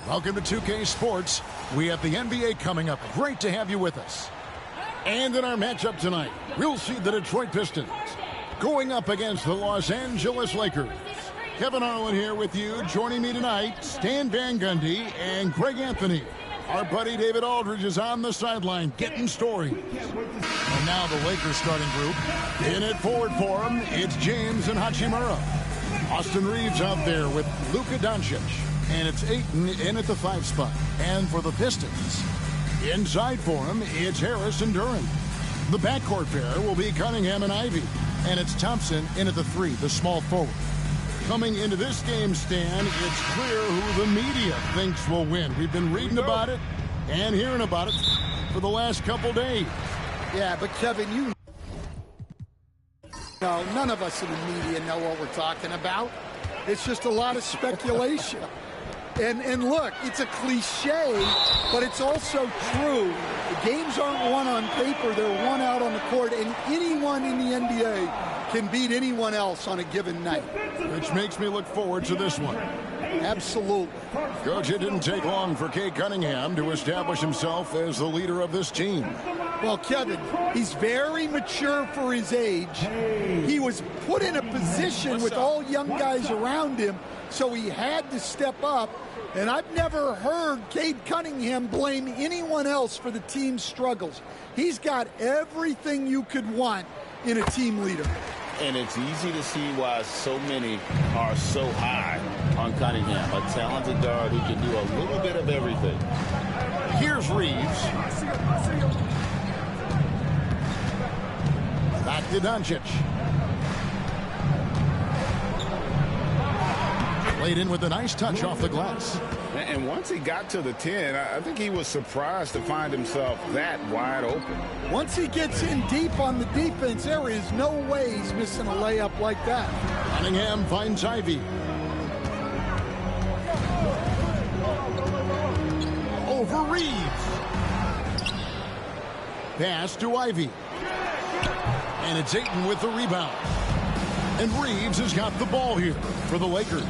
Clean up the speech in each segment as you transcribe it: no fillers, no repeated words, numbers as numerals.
Welcome to 2K Sports. We have the NBA coming up. Great to have you with us. And in our matchup tonight, we'll see the Detroit Pistons going up against the Los Angeles Lakers. Kevin Harlan here with you. Joining me tonight, Stan Van Gundy and Greg Anthony. Our buddy David Aldridge is on the sideline getting stories. And now the Lakers starting group. In it forward for them, it's James and Hachimura. Austin Reeves out there with Luka Doncic. And it's Ayton in at the 5 spot. And for the Pistons, inside for him, it's Harris and Durant. The backcourt pair will be Cunningham and Ivy. And it's Thompson in at the 3, the small forward. Coming into this game, Stan, it's clear who the media thinks will win. We've been reading about it and hearing about it for the last couple days. Yeah, but Kevin, you know, none of us in the media know what we're talking about. It's just a lot of speculation. And look, it's a cliche, but it's also true. The games aren't won on paper, they're won out on the court, and anyone in the NBA can beat anyone else on a given night. Which makes me look forward to this one. Absolutely. Coach, it didn't take long for Cade Cunningham to establish himself as the leader of this team. Well, Kevin, he's very mature for his age. He was put in a position with all young guys around him, so he had to step up. And I've never heard Cade Cunningham blame anyone else for the team's struggles. He's got everything you could want in a team leader. And it's easy to see why so many are so high on Cunningham, a talented guard who can do a little bit of everything. Here's Reeves. Back to Doncic. Played in with a nice touch off the glass. And once he got to the 10, I think he was surprised to find himself that wide open. Once he gets in deep on the defense, there is no way he's missing a layup like that. Cunningham finds Ivy. Over Reeves. Pass to Ivy. And it's Ayton with the rebound. And Reeves has got the ball here for the Lakers.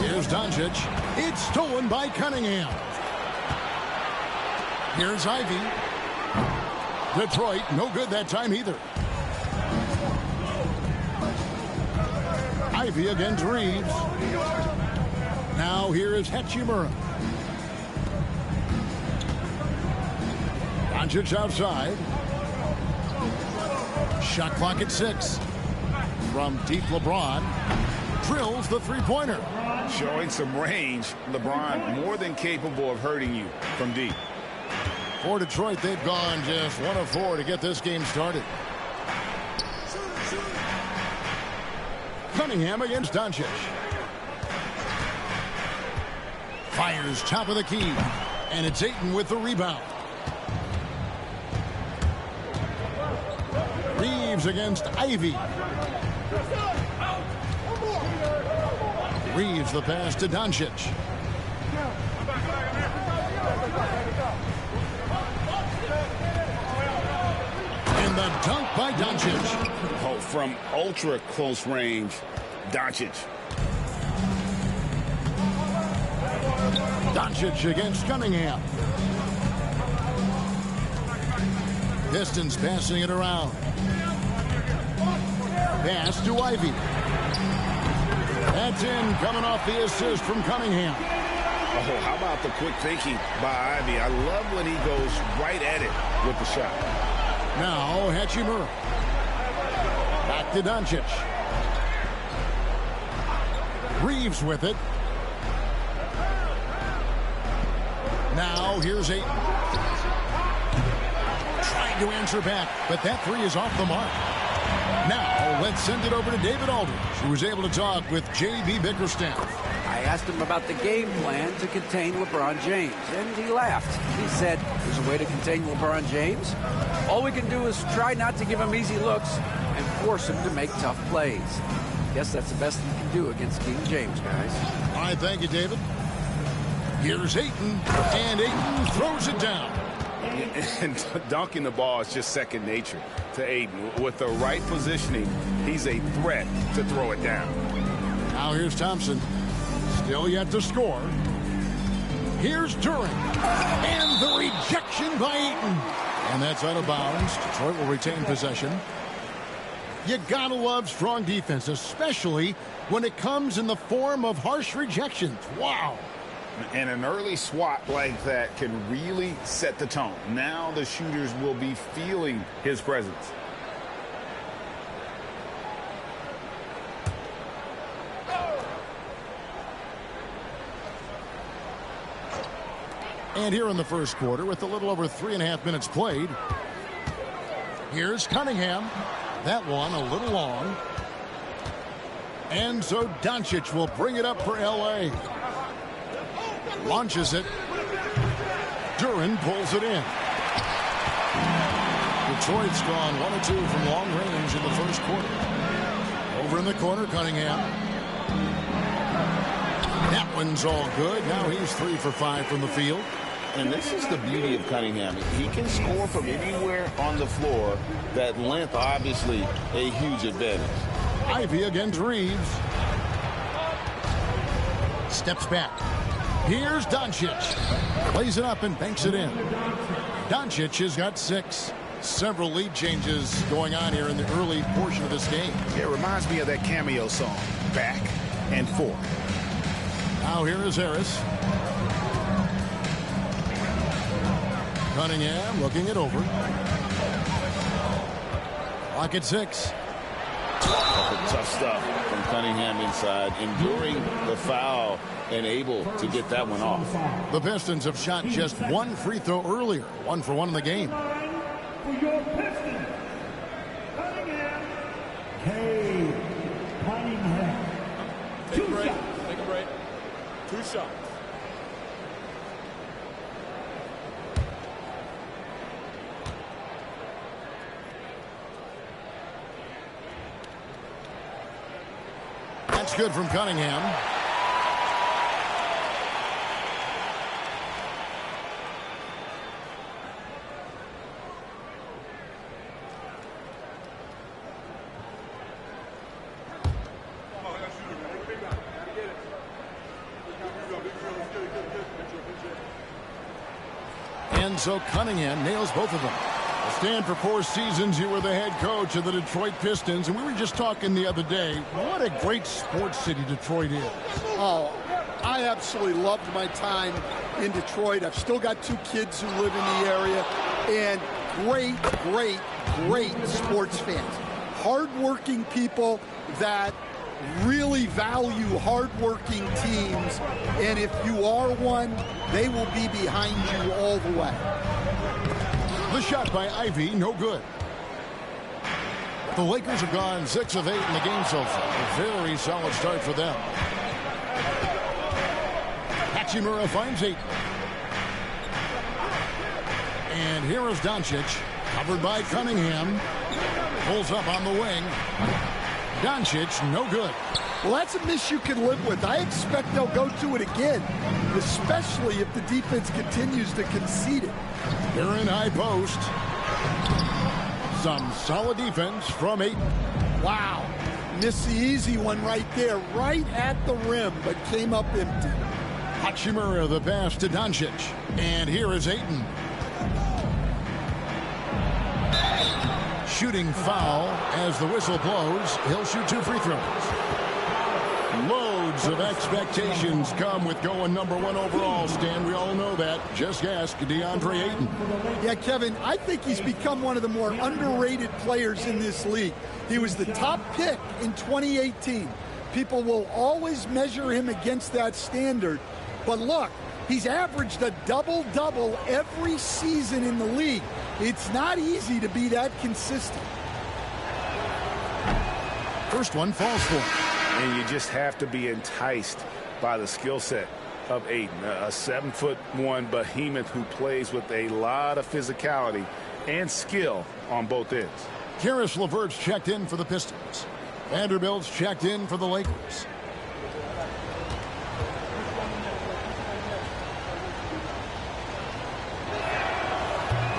Here's Doncic. It's stolen by Cunningham. Here's Ivy. Detroit, no good that time either. Ivy against Reeves. Now here is Hachimura. Doncic outside. Shot clock at 6. From deep, LeBron drills the three-pointer. Showing some range, LeBron more than capable of hurting you from deep. For Detroit, they've gone just 1 of 4 to get this game started. Cunningham against Doncic. Fires top of the key. And it's Ayton with the rebound. Reeves against Ivy. Reeves the pass to Doncic. And the dunk by Doncic. Oh, from ultra close range, Doncic. Doncic against Cunningham. Pistons passing it around. Pass to Ivy. That's in, coming off the assist from Cunningham. Oh, how about the quick thinking by Ivy? I love when he goes right at it with the shot. Now, Hachimura. Back to Doncic. Reeves with it. Now, here's Ayton. Trying to answer back, but that 3 is off the mark. Now, let's send it over to David Aldridge, who was able to talk with J.B. Bickerstaff. I asked him about the game plan to contain LeBron James, and he laughed. He said, there's a way to contain LeBron James. All we can do is try not to give him easy looks and force him to make tough plays. Guess that's the best you can do against King James, guys. All right, thank you, David. Here's Ayton, and Ayton throws it down. And dunking the ball is just second nature to Ayton. With the right positioning, he's a threat to throw it down. Now here's Thompson. Still yet to score. Here's Duren. And the rejection by Ayton. And that's out of bounds. Detroit will retain possession. You gotta love strong defense, especially when it comes in the form of harsh rejections. Wow. And an early swat like that can really set the tone. Now the shooters will be feeling his presence. And here in the first quarter, with a little over 3.5 minutes played, here's Cunningham. That one a little long. And so Doncic will bring it up for L.A. Launches it. Duren pulls it in. Detroit's gone 1 or 2 from long range in the first quarter. Over in the corner, Cunningham. That one's all good. Now he's 3 for 5 from the field. And this is the beauty of Cunningham. He can score from anywhere on the floor. That length, obviously, a huge advantage. Ivy against Reeves. Steps back. Here's Doncic. Plays it up and banks it in. Doncic has got 6. Several lead changes going on here in the early portion of this game. It reminds me of that cameo song, Back and Forth. Now here is Harris. Cunningham looking it over. Clock at 6. Tough stuff from Cunningham inside, enduring the foul and able to get that one off. The Pistons have shot just 1 free throw earlier. 1 for 1 in the game. For your Pistons, Cunningham. Cunningham. Take a break. Take a break. 2 shots. That's good from Cunningham. And so Cunningham nails both of them. Stan, for 4 seasons, you were the head coach of the Detroit Pistons, and we were just talking the other day, what a great sports city Detroit is. Oh, I absolutely loved my time in Detroit. I've still got 2 kids who live in the area, and great sports fans. Hardworking people that really value hardworking teams, and if you are one, they will be behind you all the way. The shot by Ivy, no good. The Lakers have gone 6 of 8 in the game so far. A very solid start for them. Hachimura finds 8. And here is Doncic, covered by Cunningham. Pulls up on the wing. Doncic, no good. Well, that's a miss you can live with. I expect they'll go to it again, especially if the defense continues to concede it. They're in high post. Some solid defense from Ayton. Wow. Missed the easy one right there, right at the rim, but came up empty. Hachimura the pass to Doncic. And here is Ayton. Shooting foul as the whistle blows. He'll shoot 2 free throws. Loads of expectations come with going #1 overall, Stan. We all know that. Just ask DeAndre Ayton. Yeah, Kevin, I think he's become one of the more underrated players in this league. He was the top pick in 2018. People will always measure him against that standard. But look, he's averaged a double-double every season in the league. It's not easy to be that consistent. First one falls for him. And you just have to be enticed by the skill set of Ayton, a 7'1" behemoth who plays with a lot of physicality and skill on both ends. Karis LeVert's checked in for the Pistons. Vanderbilt's checked in for the Lakers.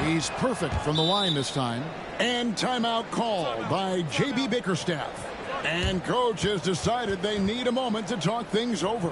He's perfect from the line this time. And timeout called by J.B. Bickerstaff. And coach has decided they need a moment to talk things over.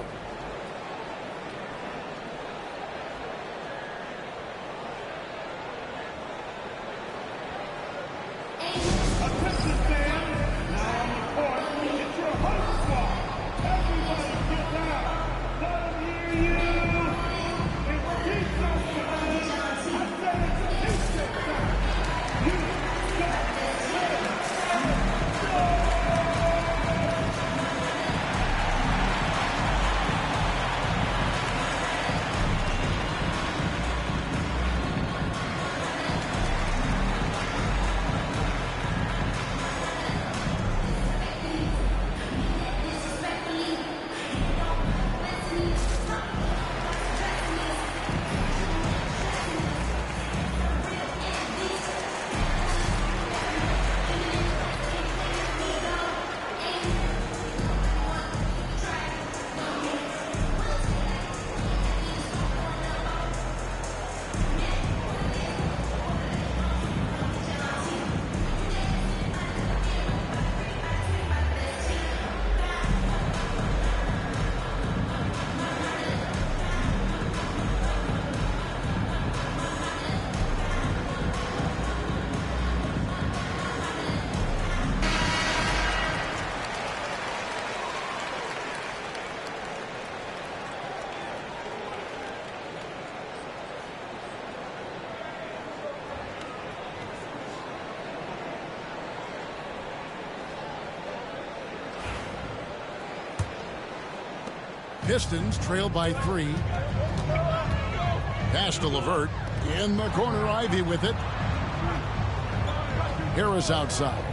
Pistons trail by 3. Pass to LeVert. In the corner, Ivy with it. Harris outside.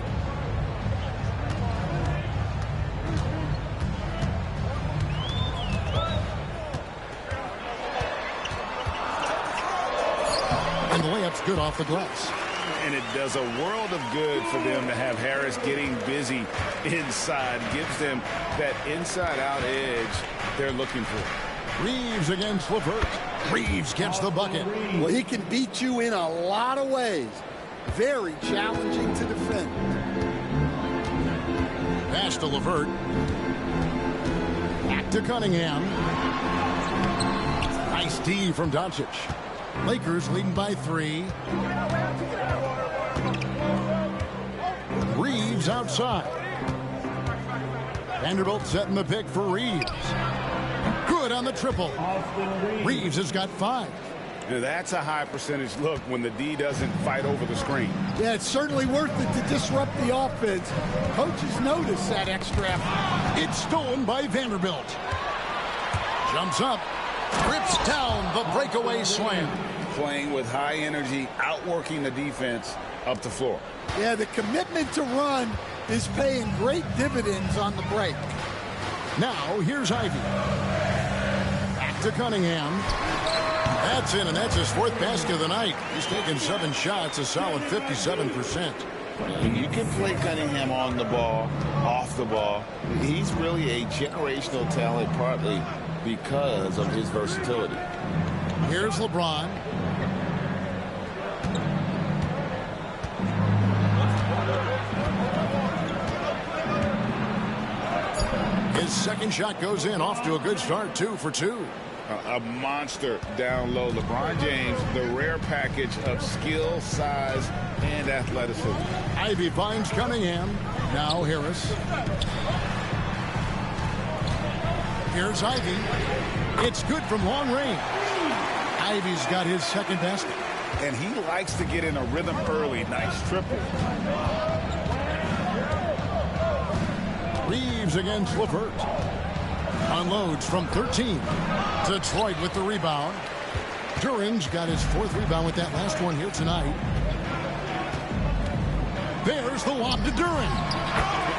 And the layup's good off the glass. And it does a world of good for them to have Harris getting busy inside. Gives them that inside-out edge they're looking for. Reeves against LeVert. Reeves gets the bucket. Well, he can beat you in a lot of ways. Very challenging to defend. Pass to LeVert. Back to Cunningham. Nice D from Doncic. Lakers leading by 3. Reeves outside. Vanderbilt setting the pick for Reeves. Good on the triple. Reeves has got 5. Now, that's a high percentage look when the D doesn't fight over the screen. Yeah, it's certainly worth it to disrupt the offense. Coaches notice that extra effort. It's stolen by Vanderbilt. Jumps up. Rips down the breakaway slam. Playing with high energy, outworking the defense up the floor. Yeah, the commitment to run is paying great dividends on the break. Now, here's Ivy. Back to Cunningham. That's in, and that's his 4th basket of the night. He's taken 7 shots, a solid 57%. You can play Cunningham on the ball, off the ball. He's really a generational talent, partly because of his versatility. Here's LeBron. His second shot goes in, off to a good start, 2 for 2. A monster down low. LeBron James, the rare package of skill, size, and athleticism. Ivy finds Cunningham. Now Harris. Here's Ivy. It's good from long range. Ivy's got his second basket. And he likes to get in a rhythm early. Nice triple. Reeves against LeVert. Unloads from 13. Detroit with the rebound. Duran's got his 4th rebound with that last one here tonight. There's the lob to Duran.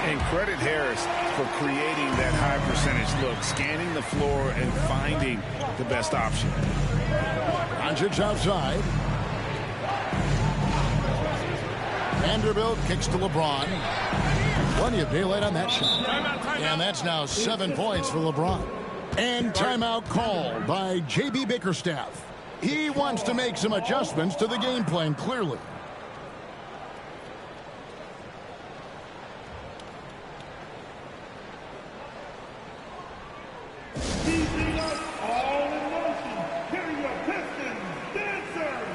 And credit Harris for creating that high percentage look, scanning the floor and finding the best option. Doncic outside. Vanderbilt kicks to LeBron. Plenty of daylight on that shot. And that's now 7 points for LeBron. And timeout called by J.B. Bickerstaff. He wants to make some adjustments to the game plan, clearly. Seizing up all in motion. Here are your Pistons dancers.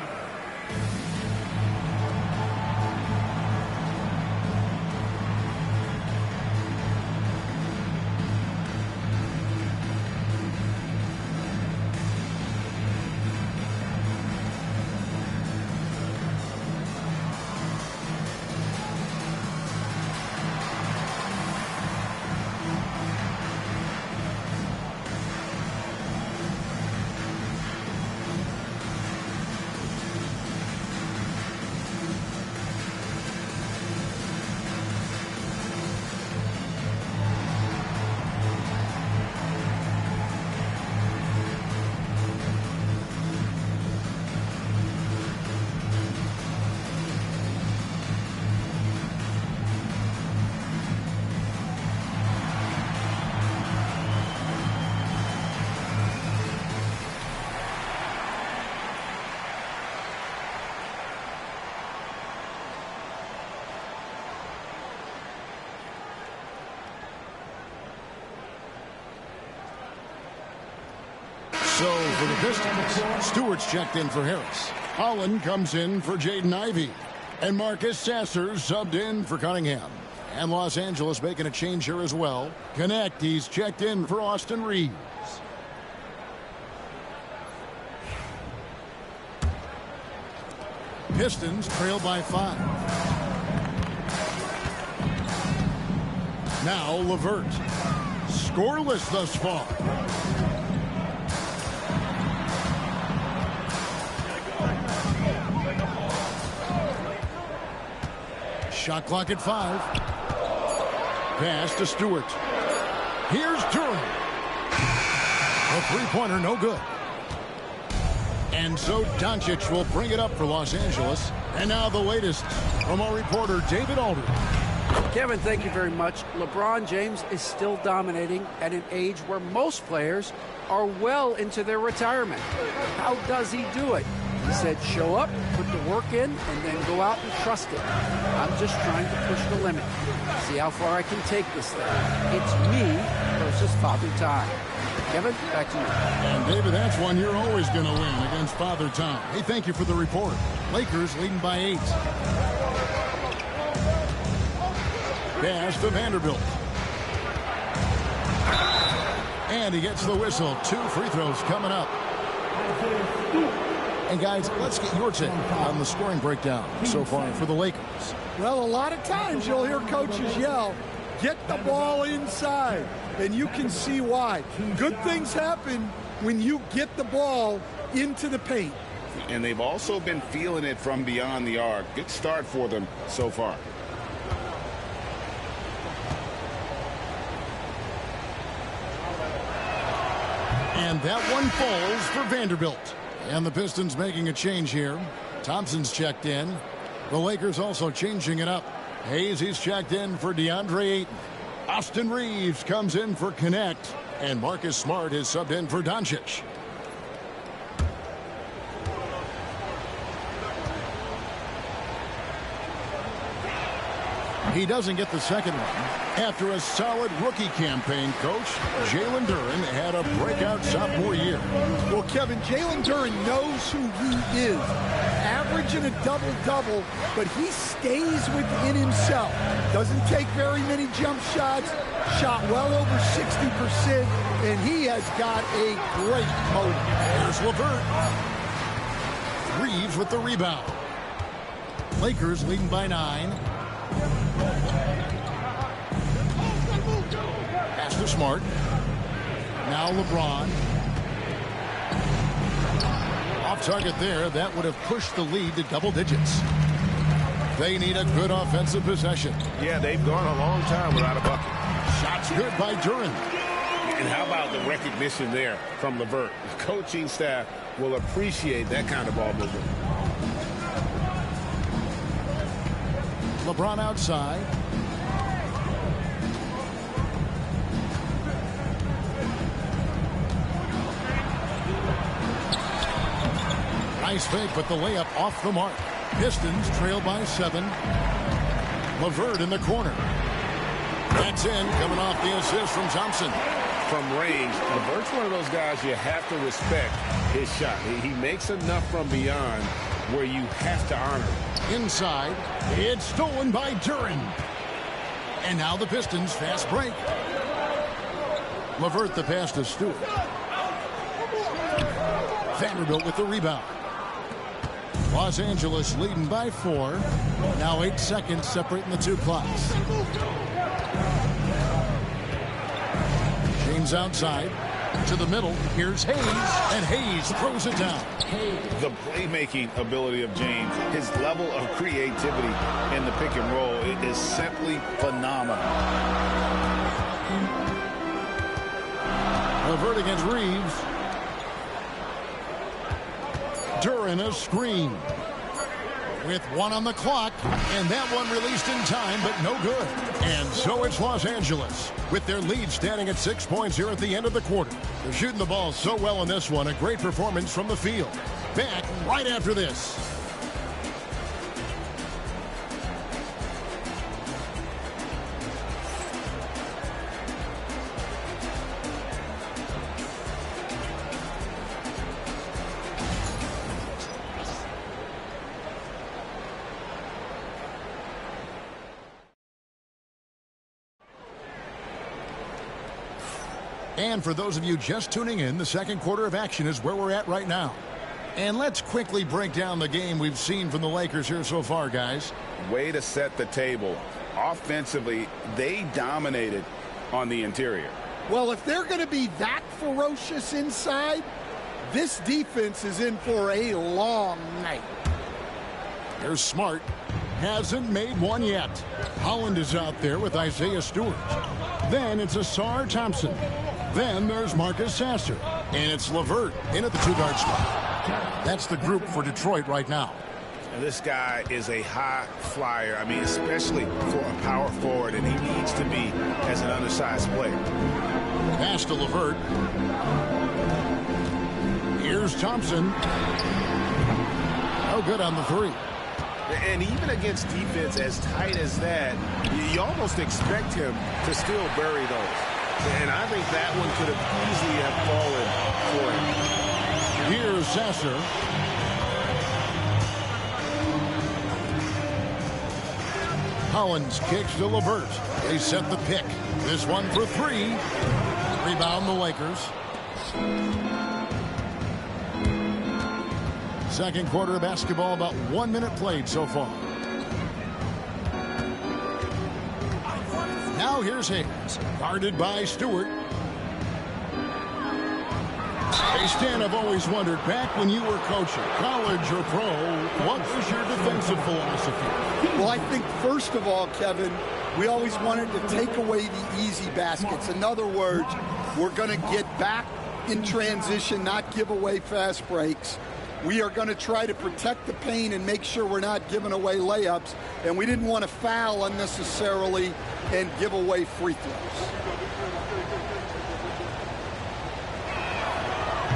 So for the Pistons, Stewart's checked in for Harris. Holland comes in for Jaden Ivey. And Marcus Sasser subbed in for Cunningham. And Los Angeles making a change here as well. Connect, he's checked in for Austin Reeves. Pistons trail by 5. Now LeVert. scoreless thus far. Shot clock at 5. Pass to Stewart. Here's Durham. A three-pointer, no good. And so Doncic will bring it up for Los Angeles. And now the latest from our reporter, David Aldridge. Kevin, thank you very much. LeBron James is still dominating at an age where most players are well into their retirement. How does he do it? He said, show up, put the work in, and then go out and trust it. I'm just trying to push the limit, see how far I can take this thing. It's me versus Father Time. Kevin, back to you. And David, that's one you're always going to win against Father Time. Hey, thank you for the report. Lakers leading by 8. Pass to Vanderbilt. And he gets the whistle. 2 free throws coming up. And guys, let's get your take on the scoring breakdown so far for the Lakers. Well, a lot of times you'll hear coaches yell, get the ball inside, and you can see why. Good things happen when you get the ball into the paint. And they've also been feeling it from beyond the arc. Good start for them so far. And that one falls for Vanderbilt. And the Pistons making a change here. Thompson's checked in. The Lakers also changing it up. Hayes, he's checked in for DeAndre Ayton. Austin Reeves comes in for Connect. And Marcus Smart is subbed in for Doncic. He doesn't get the second one. After a solid rookie campaign, Coach, Jalen Duren had a breakout sophomore year. Well, Kevin, Jalen Duren knows who he is. Averaging a double-double, but he stays within himself. Doesn't take very many jump shots. Shot well over 60%, and he has got a great motor. Here's LeVert. Reeves with the rebound. Lakers leading by 9. Pass to Smart. Now LeBron. Off target there. That would have pushed the lead to double digits. They need a good offensive possession. Yeah, they've gone a long time without a bucket. Shots good by Duren. And how about the recognition there from LeVert? The coaching staff will appreciate that kind of ball movement. LeBron outside. Nice fake, but the layup off the mark. Pistons trail by 7. LeVert in the corner. That's in, coming off the assist from Thompson. From range, LeVert's one of those guys you have to respect his shot. He makes enough from beyond where you have to honor it. Inside, it's stolen by Duren. And now the Pistons fast break. LeVert the pass to Stewart. Vanderbilt with the rebound. Los Angeles leading by 4. Now 8 seconds separating the two clocks. James outside. To the middle. Here's Hayes. And Hayes throws it down. The playmaking ability of James, his level of creativity in the pick and roll, it is simply phenomenal. LeVert against Reeves. Duren a screen. With 1 on the clock, and that one released in time, but no good. And so it's Los Angeles, with their lead standing at 6 points here at the end of the quarter. They're shooting the ball so well in this one, a great performance from the field. Back right after this. And for those of you just tuning in, the second quarter of action is where we're at right now. And let's quickly break down the game we've seen from the Lakers here so far, guys. Way to set the table. Offensively, they dominated on the interior. Well, if they're going to be that ferocious inside, this defense is in for a long night. Here's Smart. Hasn't made one yet. Holland is out there with Isaiah Stewart. Then it's Asar Thompson. Then there's Marcus Sasser. And it's LeVert in at the 2-guard spot. That's the group for Detroit right now. And this guy is a high flyer. I mean, especially for a power forward, and he needs to be as an undersized player. Pass to LeVert. Here's Thompson. No good on the 3. And even against defense as tight as that, you almost expect him to still bury those. And I think that one could have easily have fallen for him. Here's Sasser. Collins kicks to LeVert. They set the pick. This one for 3. Rebound the Lakers. Second quarter of basketball, about 1 minute played so far. Now here's Hayes, guarded by Stewart. Hey, Stan, I've always wondered, back when you were coaching, college or pro, what was your defensive philosophy? Well, I think, first of all, Kevin, we always wanted to take away the easy baskets. In other words, we're going to get back in transition, not give away fast breaks. We are going to try to protect the paint and make sure we're not giving away layups. And we didn't want to foul unnecessarily and give away free throws.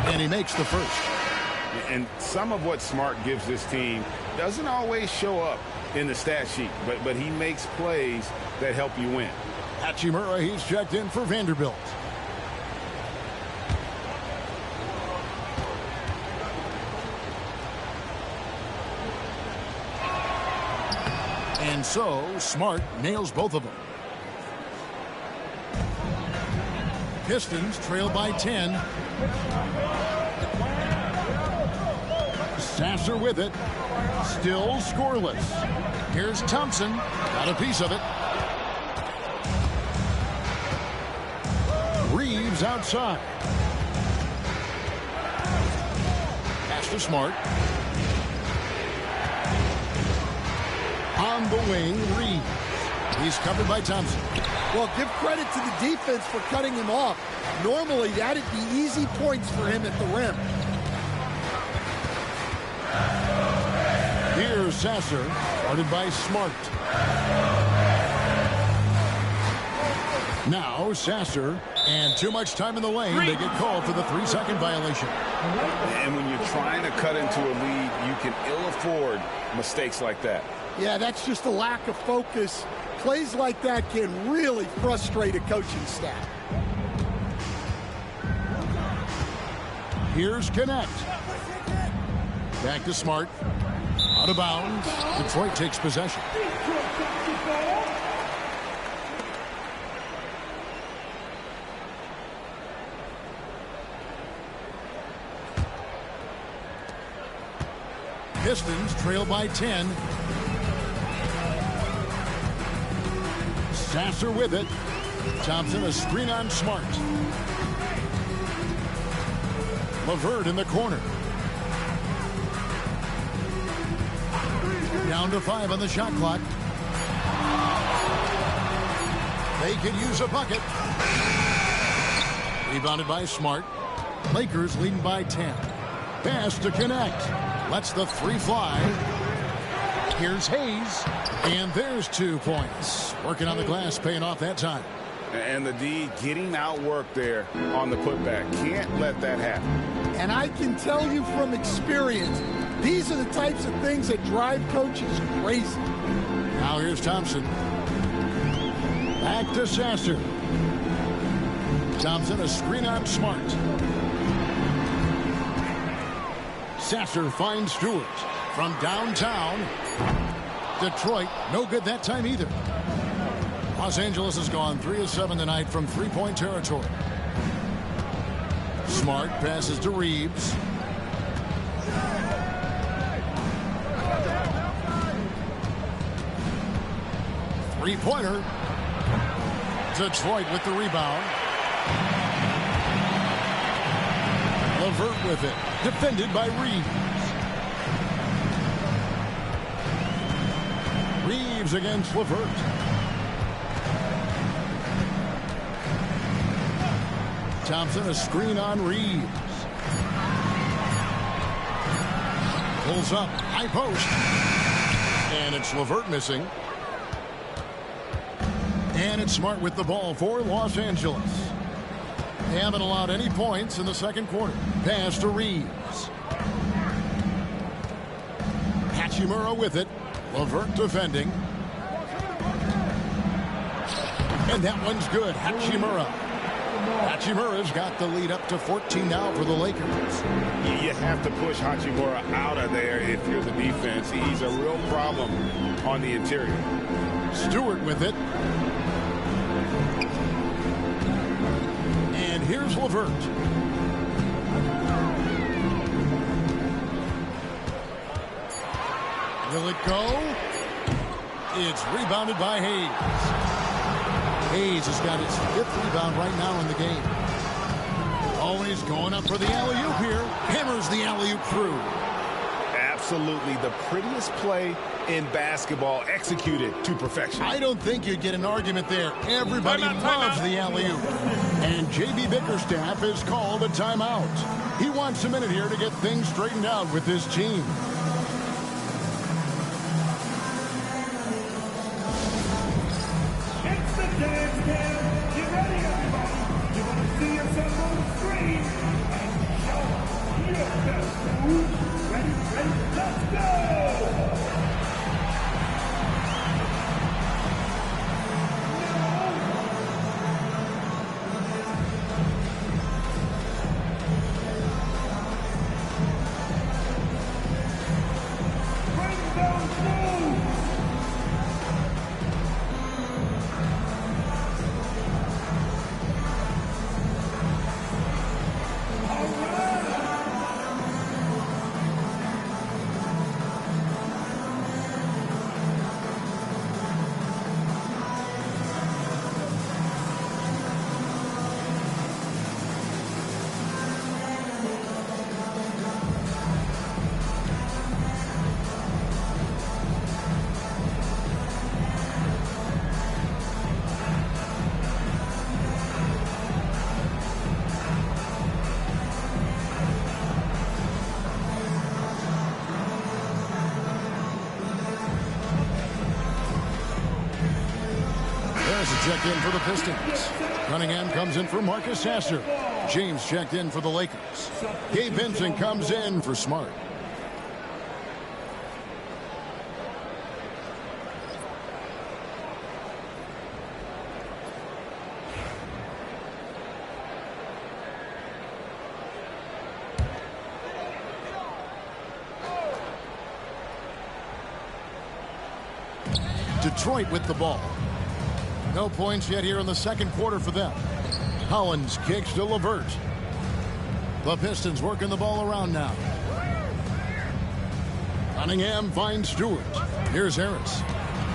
And he makes the first. And some of what Smart gives this team doesn't always show up in the stat sheet, but he makes plays that help you win. Hachimura, he's checked in for Vanderbilt. And so, Smart nails both of them. Pistons trail by 10. Sasser with it. Still scoreless. Here's Thompson. Got a piece of it. Reeves outside. Pass to Smart. On the wing, Reeves. He's covered by Thompson. Well, give credit to the defense for cutting him off. Normally, that'd be easy points for him at the rim. Here's Sasser, guarded by Smart. Now Sasser, and too much time in the lane. They get called for the 3-second violation. And when you're trying to cut into a lead, you can ill afford mistakes like that. Yeah, that's just a lack of focus. Plays like that can really frustrate a coaching staff. Here's Connect. Back to Smart. Out of bounds. Detroit takes possession. Pistons trail by 10. Sasser with it. Thompson a screen on Smart. LeVert in the corner. Down to 5 on the shot clock. They could use a bucket. Rebounded by Smart. Lakers leading by 10. Pass to Connect. Lets the 3 fly. Here's Hayes. And there's 2 points. Working on the glass, paying off that time. And the D getting outworked there on the putback. Can't let that happen. And I can tell you from experience, these are the types of things that drive coaches crazy. Now here's Thompson. Back to Sasser. Thompson a screen on Smart. Sasser finds Stewart from downtown. Detroit, no good that time either. Los Angeles has gone 3 of 7 tonight from 3-point territory. Smart passes to Reeves. Three-pointer. Detroit with the rebound. LeVert with it. Defended by Reeves. Reeves against LeVert. Thompson, a screen on Reeves. Pulls up, high post. And it's LeVert missing. And it's Smart with the ball for Los Angeles. They haven't allowed any points in the second quarter. Pass to Reeves. Hachimura with it. LeVert defending. And that one's good. Hachimura. Hachimura's got the lead up to 14 now for the Lakers. You have to push Hachimura out of there if you're the defense. He's a real problem on the interior. Stewart with it. And here's LeVert. Will it go? It's rebounded by Hayes. Hayes has got his 5th rebound right now in the game. Oh, and he's going up for the alley-oop here. Hammers the alley-oop through. Absolutely the prettiest play in basketball, executed to perfection. I don't think you'd get an argument there. Everybody loves the alley-oop. And J.B. Bickerstaff has called a timeout. He wants a minute here to get things straightened out with his team. Dance cam, get ready everybody. You want to see yourself on the screen and show your best move. Ready, let's go! Bring those moves! Checked in for the Pistons. Cunningham comes in for Marcus Sasser. James checked in for the Lakers. Gabe Vincent comes in for Smart. Detroit with the ball. No points yet here in the second quarter for them. Hollins kicks to LeVert. The Pistons working the ball around now. Cunningham finds Stewart. Here's Harris.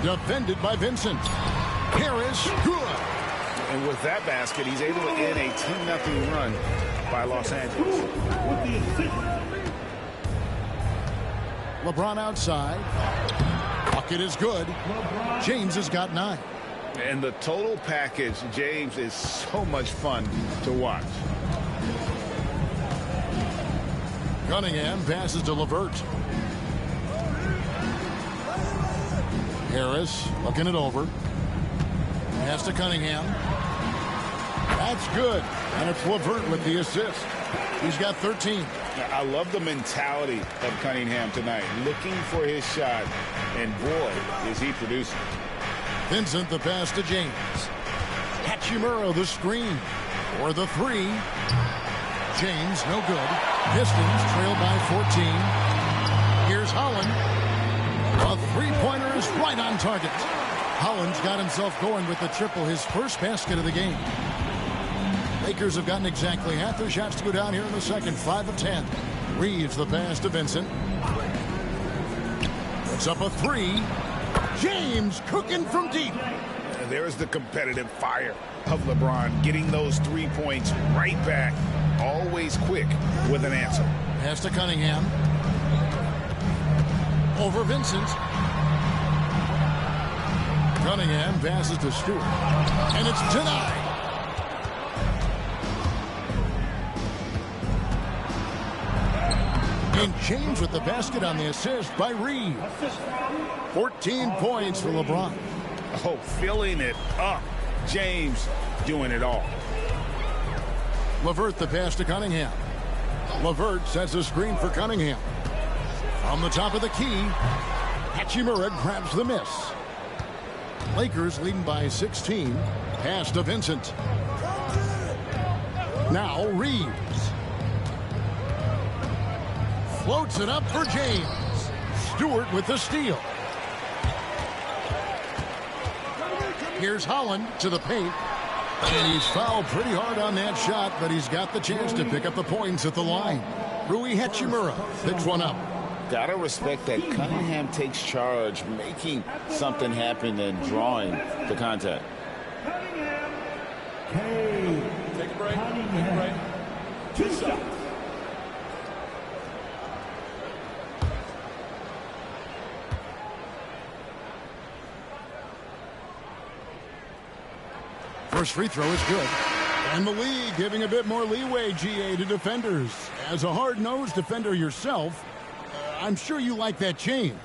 Defended by Vincent. Harris, good. And with that basket, he's able to end a 10-0 run by Los Angeles. LeBron outside. Bucket is good. James has got 9. And the total package, James, is so much fun to watch. Cunningham passes to LeVert. Harris looking it over. Pass to Cunningham. That's good. And it's LeVert with the assist. He's got 13. I love the mentality of Cunningham tonight, looking for his shot, and boy, is he producing. Vincent the pass to James. Hachimura the screen for the 3. James no good. Pistons trail by 14. Here's Holland. A 3-pointer is right on target. Holland's got himself going with the triple, his first basket of the game. Lakers have gotten exactly half their shots to go down here in the second. 5 of 10. Reeves the pass to Vincent. Puts up a 3. James cooking from deep. And there's the competitive fire of LeBron, getting those 3 points right back. Always quick with an answer. Pass to Cunningham. Over Vincent. Cunningham passes to Stewart. And it's denied. And James with the basket on the assist by Reed. 14 points for LeBron. Oh, filling it up. James doing it all. LeVert the pass to Cunningham. LeVert sets a screen for Cunningham. From the top of the key, Hachimura grabs the miss. Lakers leading by 16. Pass to Vincent. Now Reeves. Floats it up for James. Stewart with the steal. Here's Holland to the paint. And he's fouled pretty hard on that shot, but he's got the chance to pick up the points at the line. Rui Hachimura picks one up. Gotta respect that Cunningham takes charge, making something happen and drawing the contact. Take a break. Take a break. 2 shots. First free throw is good. And the league giving a bit more leeway, GA, to defenders. As a hard-nosed defender yourself, I'm sure you like that change.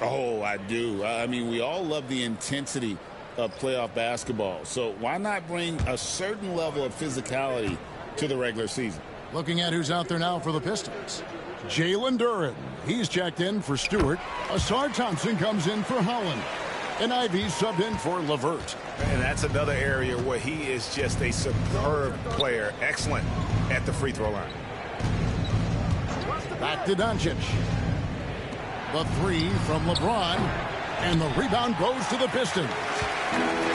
Oh, I do. I mean, we all love the intensity of playoff basketball. So why not bring a certain level of physicality to the regular season? Looking at who's out there now for the Pistons. Jalen Duren. He's checked in for Stewart. Asar Thompson comes in for Holland. And Ivy subbed in for LeVert. And that's another area where he is just a superb player. Excellent at the free throw line. Back to Doncic. The three from LeBron. And the rebound goes to the Pistons.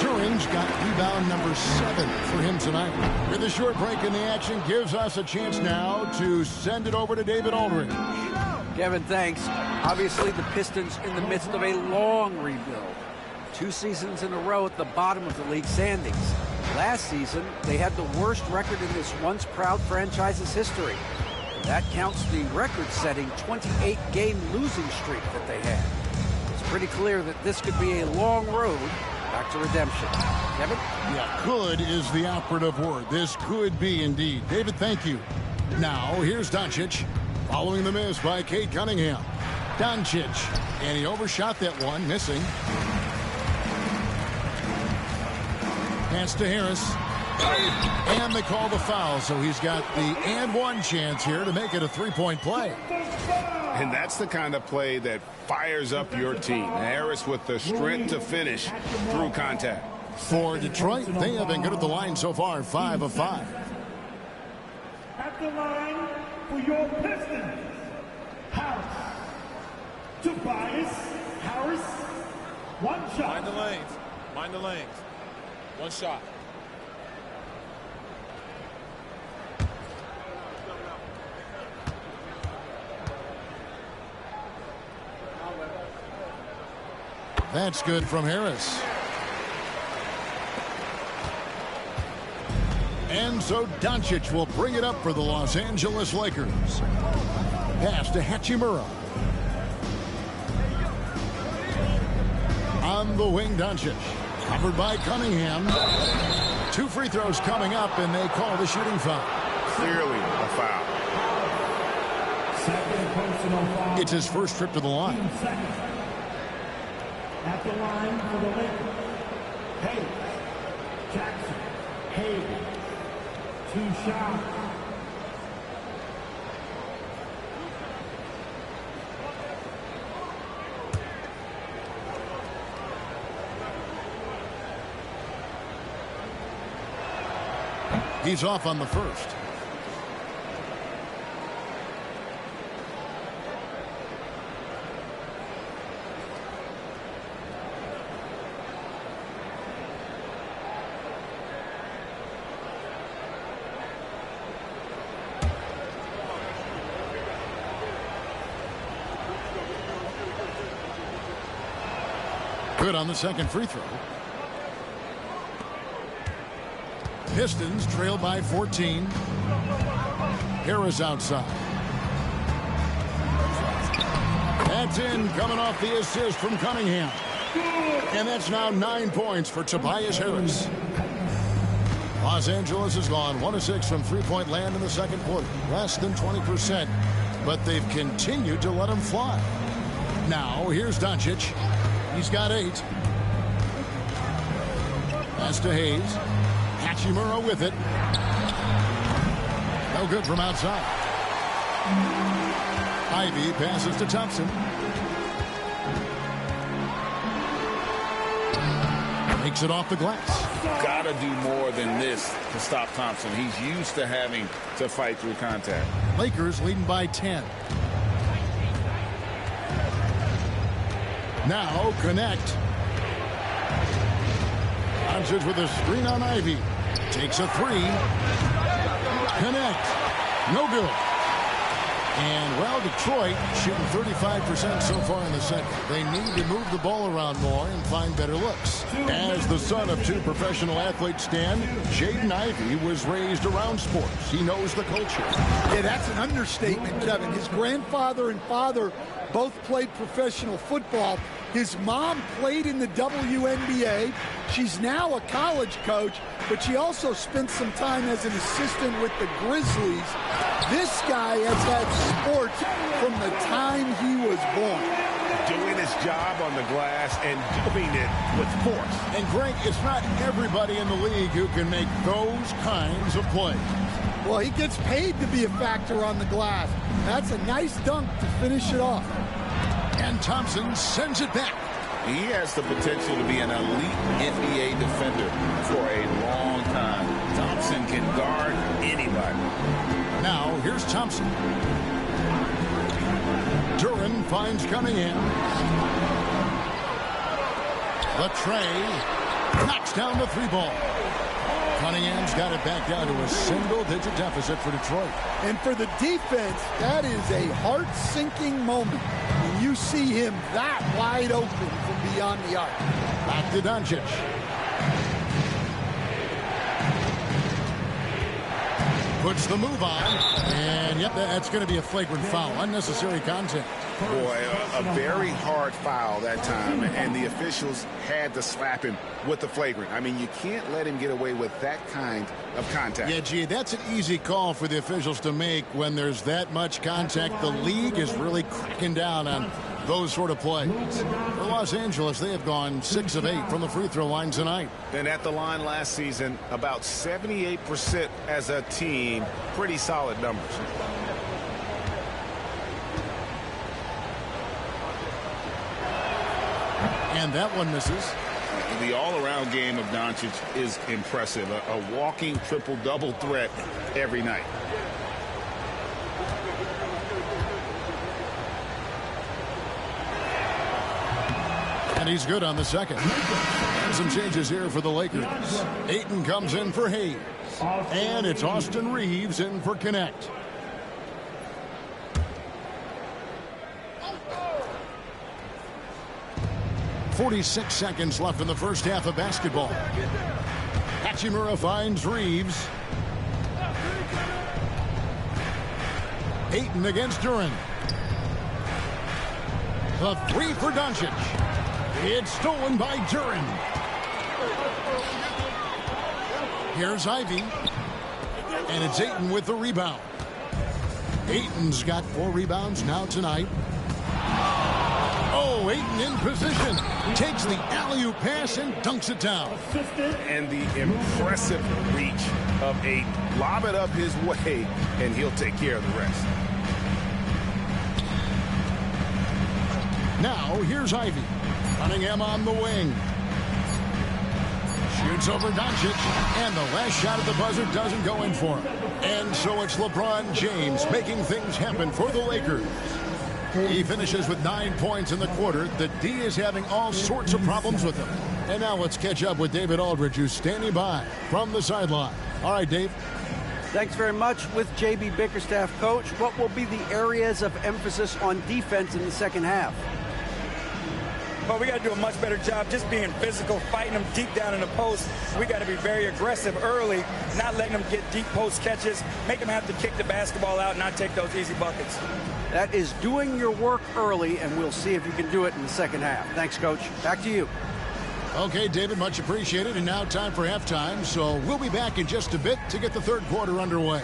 Duren's got rebound number 7 for him tonight. With a short break in the action gives us a chance now to send it over to David Aldridge. Kevin, thanks. Obviously, the Pistons in the midst of a long rebuild. 2 seasons in a row at the bottom of the league standings. Last season, they had the worst record in this once proud franchise's history. And that counts the record-setting 28-game losing streak that they had. It's pretty clear that this could be a long road back to redemption. Kevin? Yeah, could is the operative word. This could be indeed. David, thank you. Now, here's Doncic. Following the miss by Cade Cunningham. Doncic. And he overshot that one, missing. Pass to Harris. And they call the foul, so he's got the and one chance here to make it a 3-point play. And that's the kind of play that fires up your team. Harris with the strength to finish through contact. For Detroit, they have been good at the line so far, 5 of 5. At the line for your Pistons, Harris. Tobias Harris, 1 shot. Mind the lanes. Mind the lanes. 1 shot. That's good from Harris. And so Doncic will bring it up for the Los Angeles Lakers. Pass to Hachimura. On the wing, Doncic. Covered by Cunningham. 2 free throws coming up, and they call the shooting foul. Clearly a foul. Second personal foul. It's his first trip to the line. 15 seconds. At the line for the Lakers, Hayes, Jackson, Hayes, 2 shots. He's off on the first. Good on the second free throw. Pistons trail by 14. Harris outside. That's in, coming off the assist from Cunningham. And that's now 9 points for Tobias Harris. Los Angeles has gone 1 of 6 from three-point land in the second quarter. Less than 20%, but they've continued to let him fly. Now, here's Doncic. He's got 8. Pass to Hayes. Hachimura with it. No good from outside. Ivy passes to Thompson. Makes it off the glass. Got to do more than this to stop Thompson. He's used to having to fight through contact. Lakers leading by 10. Now connect. Doncic with a screen on Ivy. Takes a 3. Connect. No good. And, well, Detroit shooting 35% so far in the second. They need to move the ball around more and find better looks. As the son of 2 professional athletes, Stan, Jaden Ivey was raised around sports. He knows the culture. Yeah, that's an understatement, Kevin. His grandfather and father both played professional football. His mom played in the WNBA. She's now a college coach, but she also spent some time as an assistant with the Grizzlies. This guy has had sports from the time he was born. Doing his job on the glass and doing it with force. And, Greg, it's not everybody in the league who can make those kinds of plays. Well, he gets paid to be a factor on the glass. That's a nice dunk to finish it off. And Thompson sends it back. He has the potential to be an elite NBA defender for a long time. Thompson can guard anybody. Now, here's Thompson. Duran finds Cunningham. The tray knocks down the 3-ball. Cunningham's got it back down to a single-digit deficit for Detroit. And for the defense, that is a heart-sinking moment when you see him that wide open from beyond the arc. Back to Doncic. Puts the move on. And, yep, that's going to be a flagrant foul. Unnecessary contact. Boy, a very hard foul that time, and the officials had to slap him with the flagrant. I mean, you can't let him get away with that kind of contact. Yeah, gee, that's an easy call for the officials to make when there's that much contact. The league is really cracking down on those sort of plays. For Los Angeles, they have gone 6 of 8 from the free throw line tonight. And at the line last season, about 78% as a team. Pretty solid numbers. And that one misses. The all-around game of Doncic is impressive. A walking triple-double threat every night. And he's good on the second. Some changes here for the Lakers. Ayton comes in for Hayes. And it's Austin Reeves in for Connect. .46 seconds left in the first half of basketball. Hachimura finds Reeves. Ayton against Duran. The 3 for Doncic. It's stolen by Duran. Here's Ivy. And it's Ayton with the rebound. Ayton's got 4 rebounds now tonight. Oh, Ayton in position. Takes the alley-oop pass and dunks it down. And the impressive reach of Ayton. Lob it up his way, and he'll take care of the rest. Now, here's Ivy. Cunningham on the wing. Shoots over Doncic, and the last shot at the buzzer doesn't go in for him. And so it's LeBron James making things happen for the Lakers. He finishes with 9 points in the quarter. The D is having all sorts of problems with him. And now let's catch up with David Aldridge, who's standing by from the sideline. All right, Dave. Thanks very much. With J.B. Bickerstaff, Coach, what will be the areas of emphasis on defense in the second half? but we got to do a much better job just being physical, fighting them deep down in the post. We got to be very aggressive early, not letting them get deep post catches, make them have to kick the basketball out, not take those easy buckets. That is doing your work early, and we'll see if you can do it in the second half. Thanks, Coach. Back to you. Okay, David, much appreciated. And now time for halftime. So we'll be back in just a bit to get the third quarter underway.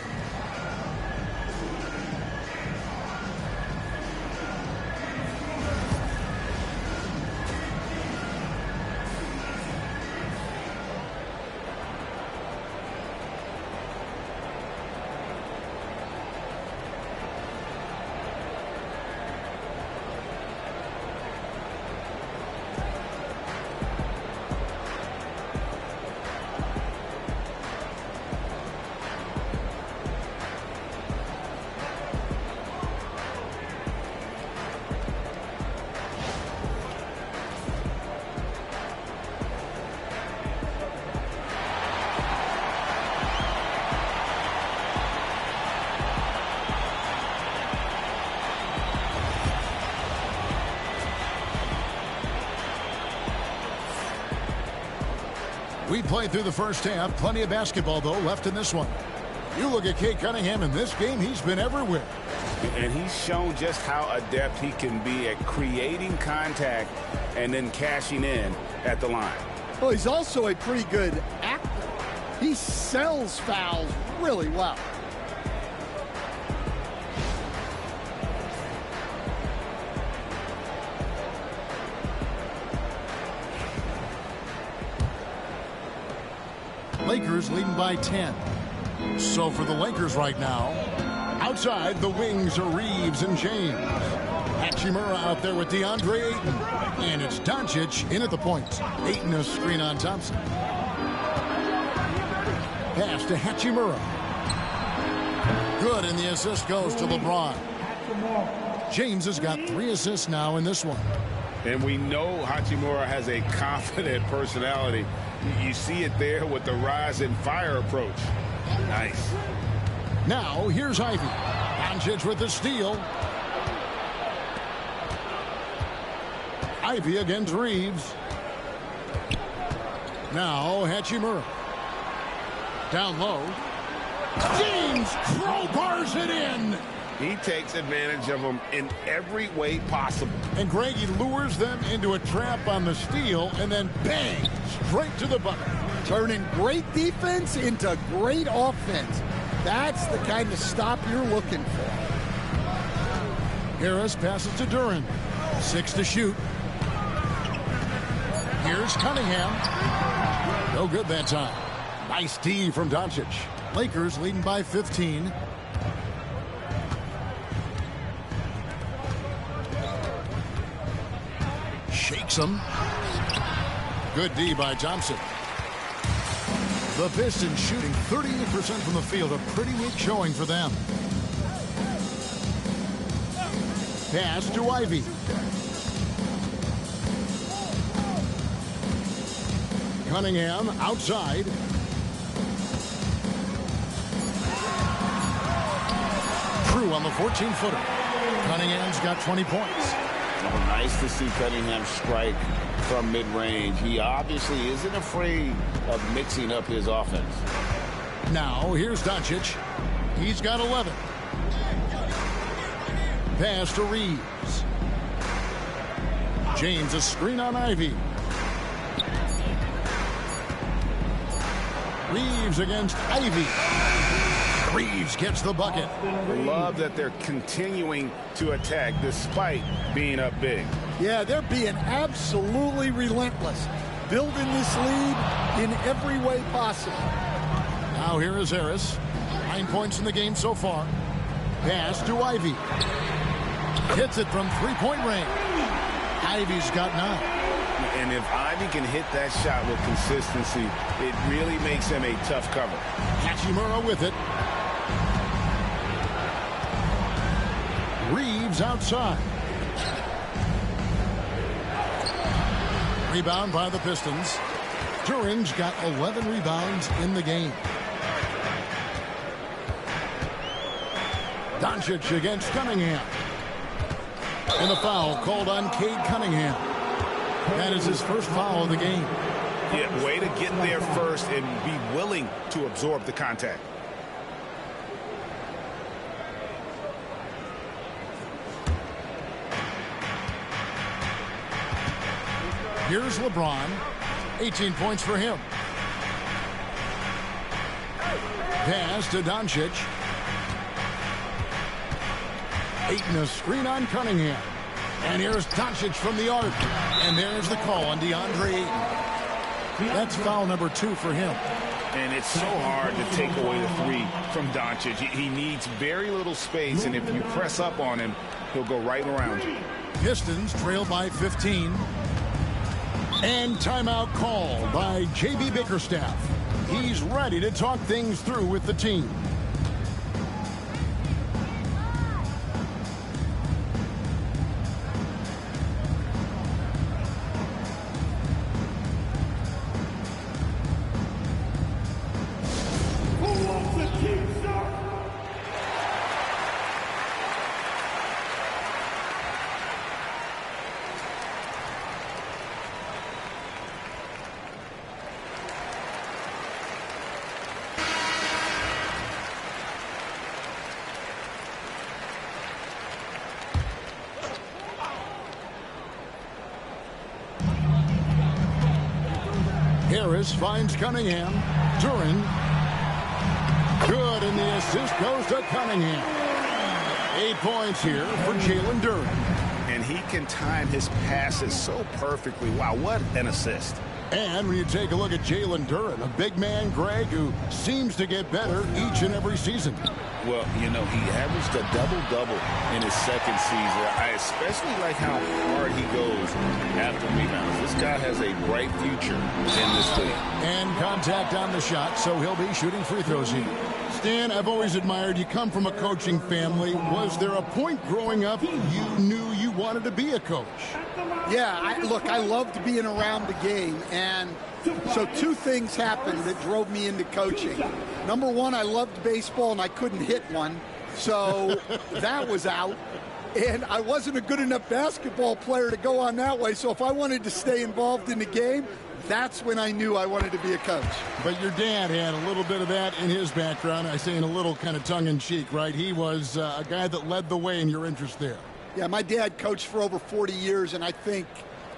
We played through the first half. Plenty of basketball, though, left in this one. You look at Cade Cunningham in this game, he's been everywhere. And he's shown just how adept he can be at creating contact and then cashing in at the line. Well, he's also a pretty good actor. He sells fouls really well. Lakers leading by 10. So for the Lakers right now, outside the wings are Reeves and James. Hachimura out there with DeAndre Ayton. And it's Doncic in at the point. Ayton a screen on Thompson. Pass to Hachimura. Good, and the assist goes to LeBron. James has got 3 assists now in this one. And we know Hachimura has a confident personality. You see it there with the rise and fire approach. Nice. Now, here's Ivy. Doncic with the steal. Ivy against Reeves. Now, Hachimura. Down low. James crowbars it in. He takes advantage of them in every way possible. And Greg, he lures them into a trap on the steal, and then bang, straight to the bucket. Turning great defense into great offense. That's the kind of stop you're looking for. Harris passes to Duran. 6 to shoot. Here's Cunningham. No good that time. Nice D from Doncic. Lakers leading by 15. Shakes him. Good D by Thompson. The Pistons shooting 38% from the field. A pretty weak showing for them. Pass to Ivy. Cunningham outside. True on the 14-footer. Cunningham's got 20 points. Oh, nice to see Cunningham strike from mid-range. He obviously isn't afraid of mixing up his offense. Now, here's Doncic. He's got 11. Pass to Reeves. James a screen on Ivy. Reeves against Ivy. Reeves gets the bucket. Love that they're continuing to attack despite being up big. Yeah, they're being absolutely relentless. Building this lead in every way possible. Now here is Harris. 9 points in the game so far. Pass to Ivy. Hits it from three-point range. Ivy's got 9. And if Ivy can hit that shot with consistency, it really makes him a tough cover. Hachimura with it. Reeves outside. Rebound by the Pistons. Duran's got 11 rebounds in the game. Doncic against Cunningham. And the foul called on Cade Cunningham. That is his first foul of the game. Yeah, way to get there first and be willing to absorb the contact. Here's LeBron. 18 points for him. Pass to Doncic. Ayton, a screen on Cunningham. And here's Doncic from the arc. And there's the call on DeAndre Ayton. That's foul number 2 for him. And it's so hard to take away the 3 from Doncic. He needs very little space, and if you press up on him, he'll go right around you. Pistons trail by 15. And timeout called by J.B. Bickerstaff. He's ready to talk things through with the team. Harris finds Cunningham. Duran. Good, and the assist goes to Cunningham. 8 points here for Jalen Duran. And he can time his passes so perfectly. Wow, what an assist. And when you take a look at Jalen Duran, a big man, Greg, who seems to get better each and every season. Well, you know, he averaged a double-double in his second season. I especially like how hard he goes after rebounds. This guy has a bright future in this league. And contact on the shot, so he'll be shooting free throws here. Stan, I've always admired you. Come from a coaching family. Was there a point growing up you knew you wanted to be a coach? Yeah, look, I loved being around the game, and so 2 things happened that drove me into coaching. Number 1, I loved baseball, and I couldn't hit one, so that was out. And I wasn't a good enough basketball player to go on that way, so if I wanted to stay involved in the game, that's when I knew I wanted to be a coach. But your dad had a little bit of that in his background. I say in a little kind of tongue-in-cheek, right? He was a guy that led the way in your interest there. Yeah, my dad coached for over 40 years, and I think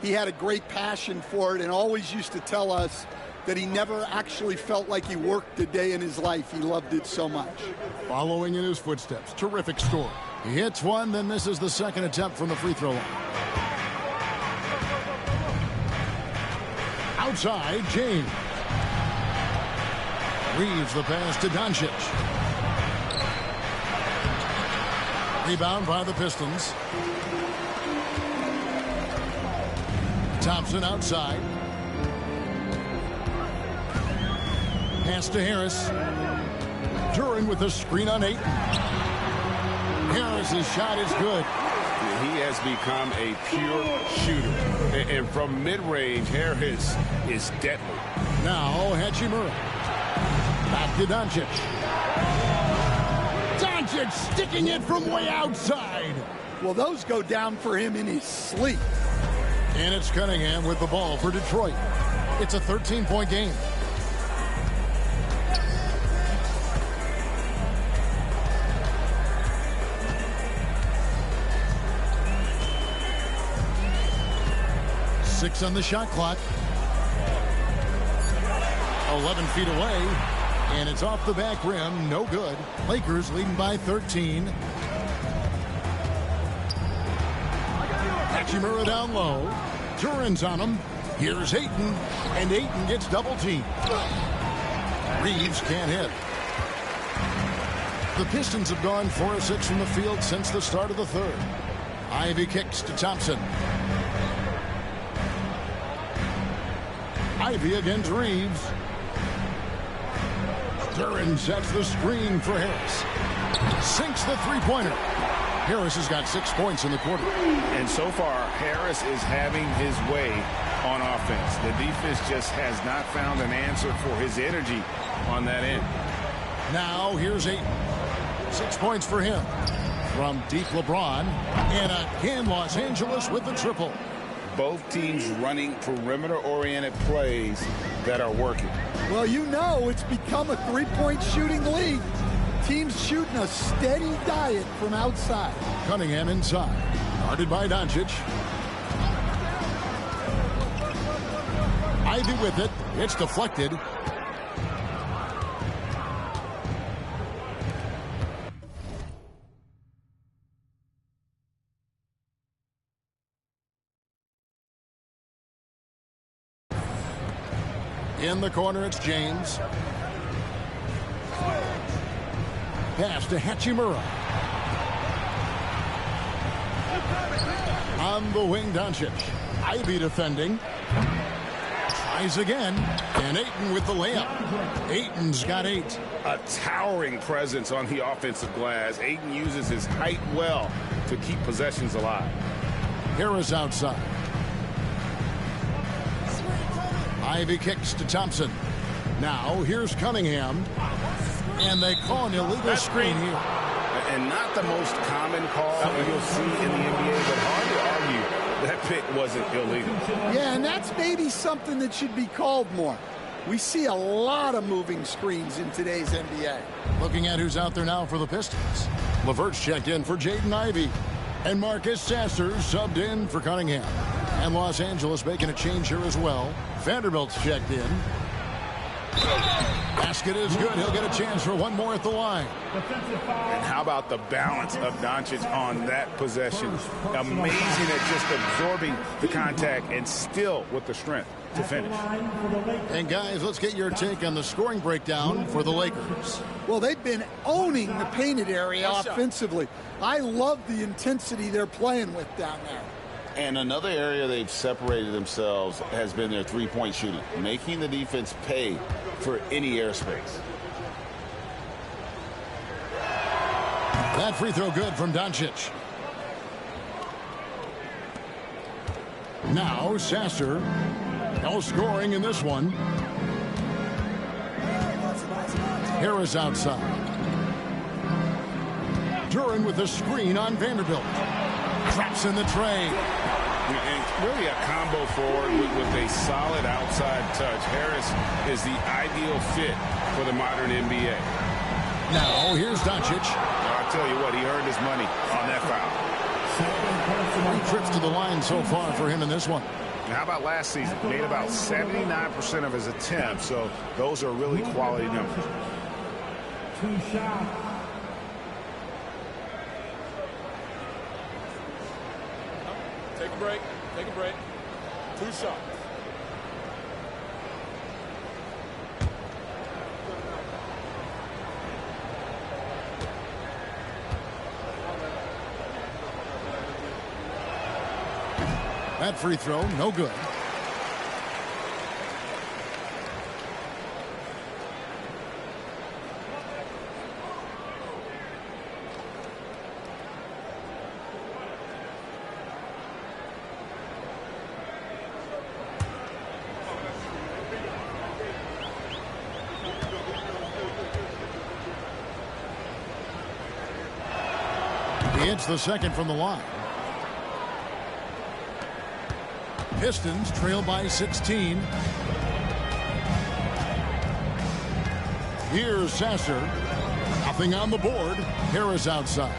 he had a great passion for it and always used to tell us that he never actually felt like he worked a day in his life. He loved it so much. Following in his footsteps, terrific score. He hits one, then this is the second attempt from the free throw line. Outside, James. Reeves the pass to Doncic. Rebound by the Pistons. Thompson outside. Pass to Harris. Duran with a screen on Ayton. Harris's shot is good. He has become a pure shooter. And from mid-range, Harris is deadly. Now Hachimura. Back to Doncic. Doncic sticking it from way outside. Well, those go down for him in his sleep. And it's Cunningham with the ball for Detroit. It's a 13-point game. Six on the shot clock. 11 feet away. And it's off the back rim. No good. Lakers leading by 13. Hachimura down low. Duran's on him. Here's Ayton. And Ayton gets double teamed. Reeves can't hit. The Pistons have gone 4 of 6 from the field since the start of the third. Ivy kicks to Thompson. Ivy against Reeves. Duran sets the screen for Harris. Sinks the three-pointer. Harris has got 6 points in the quarter. And so far, Harris is having his way on offense. The defense just has not found an answer for his energy on that end. Now here's Ayton. 6 points for him. From deep LeBron. And again, Los Angeles with the triple. both teams running perimeter-oriented plays that are working. Well, you know it's become a three-point shooting league. Teams shooting a steady diet from outside. Cunningham inside. Guarded by Doncic. Ivy with it. It's deflected. In the corner, it's James. Pass to Hachimura. On the wing, Doncic. Ivy defending. Tries again. And Ayton with the layup. Ayton's got 8. A towering presence on the offensive glass. Ayton uses his height well to keep possessions alive. Harris outside. Ivy kicks to Thompson. Now here's Cunningham. And they call an illegal screen here. And not the most common call you'll see in the NBA, but hard to argue that pick wasn't illegal. Yeah, and that's maybe something that should be called more. We see a lot of moving screens in today's NBA. Looking at who's out there now for the Pistons. LeVert's checked in for Jaden Ivey. And Marcus Sasser subbed in for Cunningham. And Los Angeles making a change here as well. Vanderbilt's checked in. Basket is good. He'll get a chance for one more at the line. And how about the balance of Doncic on that possession? Amazing at just absorbing the contact and still with the strength to finish. And guys, let's get your take on the scoring breakdown for the Lakers. Well, they've been owning the painted area offensively. I love the intensity they're playing with down there. And another area they've separated themselves has been their three-point shooting, making the defense pay for any airspace. That free throw good from Doncic. Now Sasser. No scoring in this one. Harris outside. Duran with a screen on Vanderbilt. Traps in the tray. And really a combo forward with a solid outside touch. Harris is the ideal fit for the modern NBA. Now here's Doncic. I'll tell you what, he earned his money on that foul. 3 trips to the line so far for him in this one. And how about last season? Made about 79% of his attempts, so those are really quality numbers. 2 shots. Take a break. Take a break. 2 shots. That free throw, no good. He hits the second from the line. Pistons trail by 16. Here's Sasser. Nothing on the board. Harris outside.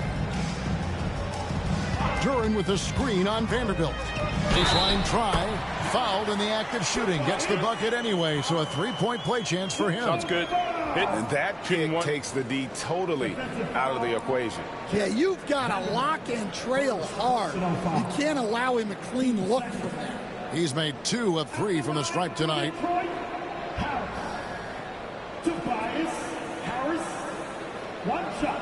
Duran with a screen on Vanderbilt. Baseline try. Fouled in the act of shooting. Gets the bucket anyway, so a 3-point play chance for him. Sounds good. Hit. And that kick takes the D totally out of the equation. Yeah, you've got to lock and trail hard. You can't allow him a clean look from there. He's made 2 of 3 from the stripe tonight. Tobias Harris, 1 shot.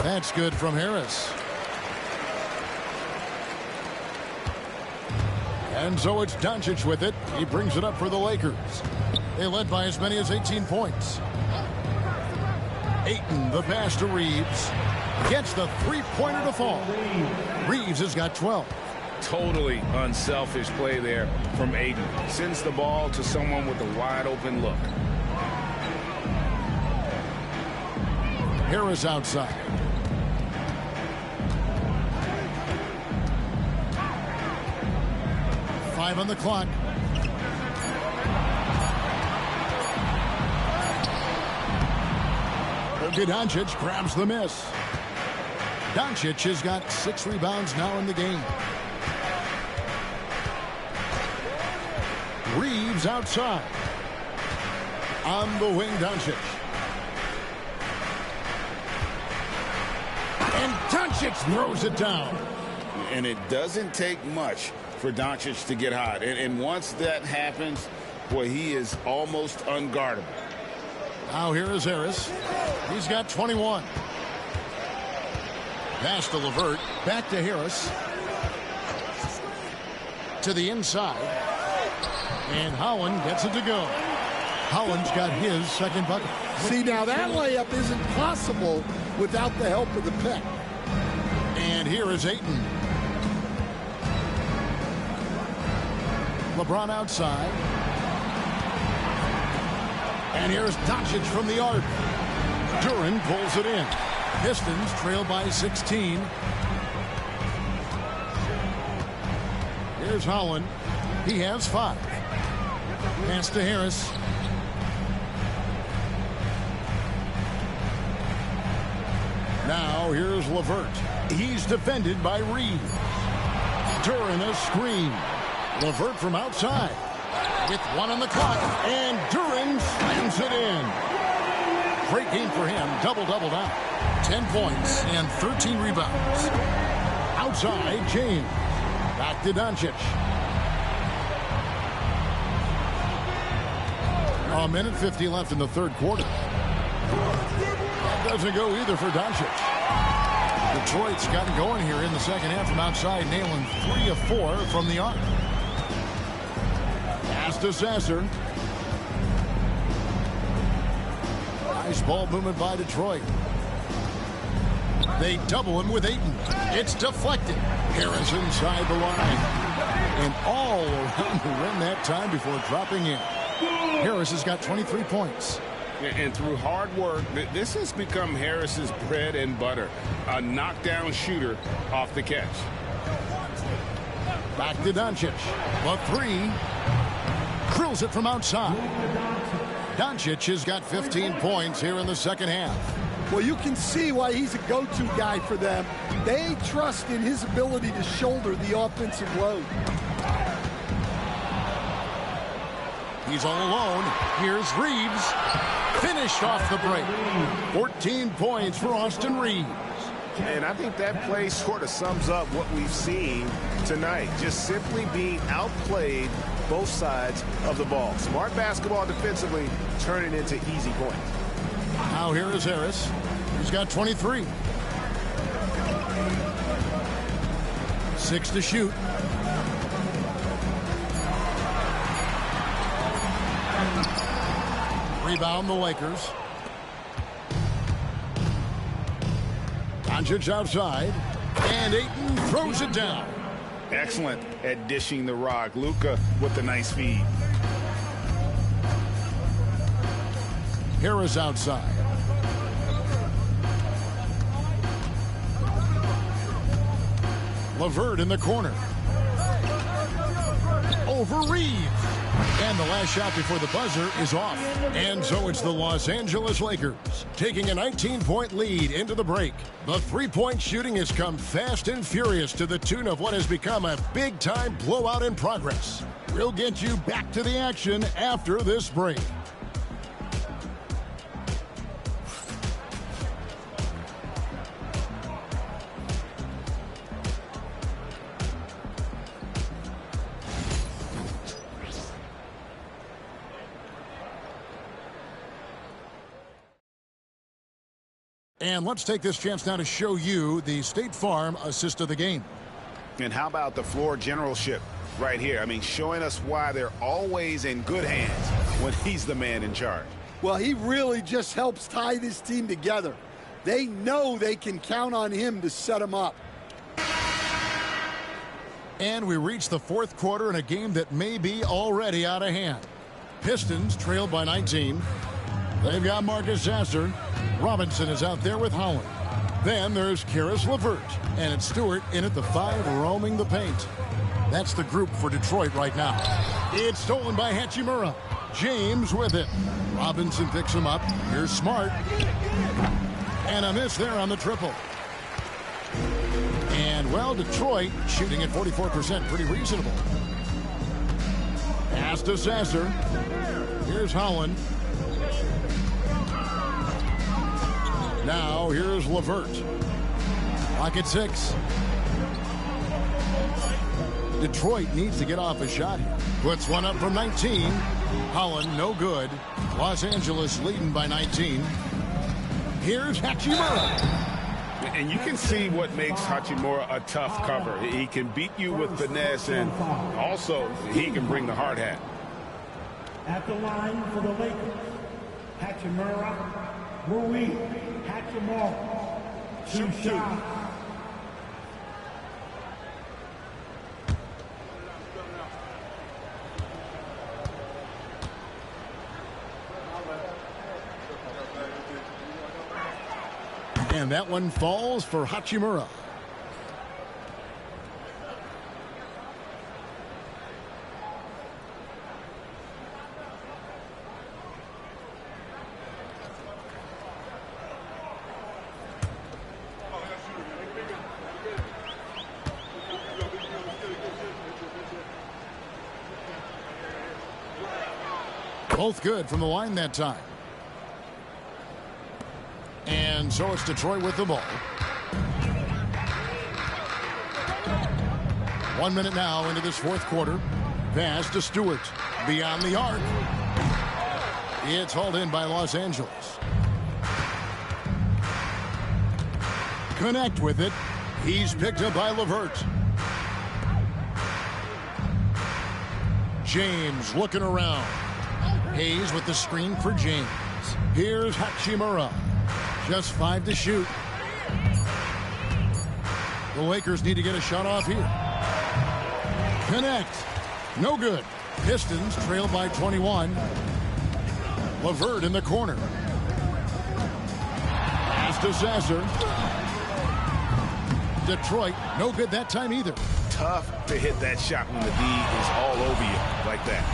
That's good from Harris. And so it's Doncic with it. He brings it up for the Lakers. They led by as many as 18 points. Ayton, the pass to Reeves. Gets the 3-pointer to fall. Reeves has got 12. totally unselfish play there from Ayton. Sends the ball to someone with a wide open look. Harris outside. Five on the clock. Doncic grabs the miss. Doncic has got 6 rebounds now in the game. Reeves outside. On the wing, Doncic. And Doncic throws it down. And it doesn't take much for Doncic to get hot. And once that happens, boy, he is almost unguardable. Now here is Harris. He's got 21. Pass to LeVert. Back to Harris. To the inside. And Howland gets it to go. Howland's got his second bucket. See, now that layup isn't possible without the help of the pick. And here is Ayton. LeBron outside. And here's Doncic from the arc. Duran pulls it in. Pistons trail by 16. Here's Howland. He has 5. Pass to Harris. Now here's LeVert. He's defended by Reeves. Duran a screen. LeVert from outside. With 1 on the clock, and Duran slams it in. Great game for him. Double-double now. 10 points and 13 rebounds. Outside, James. Back to Doncic. A minute 50 left in the third quarter. That doesn't go either for Doncic. Detroit's gotten going here in the second half from outside, nailing 3 of 4 from the arc. Pass to Sasser. Nice ball movement by Detroit. They double him with Ayton. It's deflected. Harris inside the line. And all around the rim that time before dropping in. Harris has got 23 points. And through hard work, this has become Harris's bread and butter. A knockdown shooter off the catch. Back to Doncic. The 3. Drills it from outside. Doncic has got 15 points here in the second half. Well, you can see why he's a go-to guy for them. They trust in his ability to shoulder the offensive load. He's all alone. Here's Reeves. Finished off the break. 14 points for Austin Reeves. And I think that play sort of sums up what we've seen tonight. Just simply being outplayed both sides of the ball. Smart basketball defensively, turning into easy points. Now here is Harris. He's got 23. 6 to shoot. Rebound the Lakers. Doncic outside. And Ayton throws it down. Excellent at dishing the rock. Luka with the nice feed. Harris outside. LeVert in the corner. Over Reeves. And the last shot before the buzzer is off. And so it's the Los Angeles Lakers taking a 19-point lead into the break. The three-point shooting has come fast and furious to the tune of what has become a big-time blowout in progress. We'll get you back to the action after this break. And let's take this chance now to show you the State Farm assist of the game. And how about the floor generalship right here? I mean, showing us why they're always in good hands when he's the man in charge. Well, he really just helps tie this team together. They know they can count on him to set them up. And we reach the fourth quarter in a game that may be already out of hand. Pistons trail by 19. They've got Marcus Sasser. Robinson is out there with Holland. Then there's Karis LeVert. And it's Stewart in at the 5, roaming the paint. That's the group for Detroit right now. It's stolen by Hachimura. James with it. Robinson picks him up. Here's Smart. And a miss there on the triple. And, well, Detroit shooting at 44%. Pretty reasonable. Pass to Sasser. Here's Holland. Now, here's LeVert. Clock at 6. Detroit needs to get off a shot here. Puts one up from 19. Holland, no good. Los Angeles leading by 19. Here's Hachimura. And you can see what makes Hachimura a tough cover. He can beat you with finesse, and also he can bring the hard hat. At the line for the Lakers, Hachimura, Rui Hachimura, 2 shots. And that one falls for Hachimura. Both good from the line that time. And so it's Detroit with the ball. 1 minute now into this fourth quarter. Pass to Stewart. Beyond the arc. It's hauled in by Los Angeles. Connect with it. He's picked up by LeVert. James looking around. Hayes with the screen for James. Here's Hachimura. Just 5 to shoot. The Lakers need to get a shot off here. Connect. No good. Pistons trail by 21. LeVert in the corner. Pass to Sasser. Detroit, no good that time either. Tough to hit that shot when the D is all over you like that.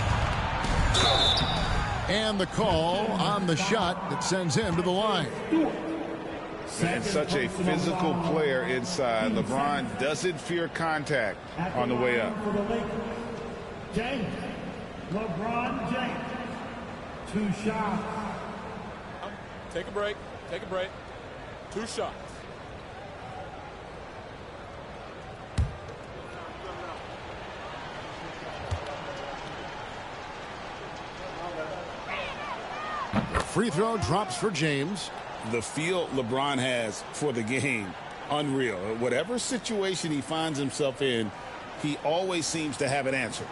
And the call on the shot that sends him to the line. And such a physical player inside. LeBron doesn't fear contact on the way up. James. LeBron James. 2 shots. Take a break. Take a break. 2 shots. Free throw drops for James. The feel LeBron has for the game, unreal. Whatever situation he finds himself in, he always seems to have an answer.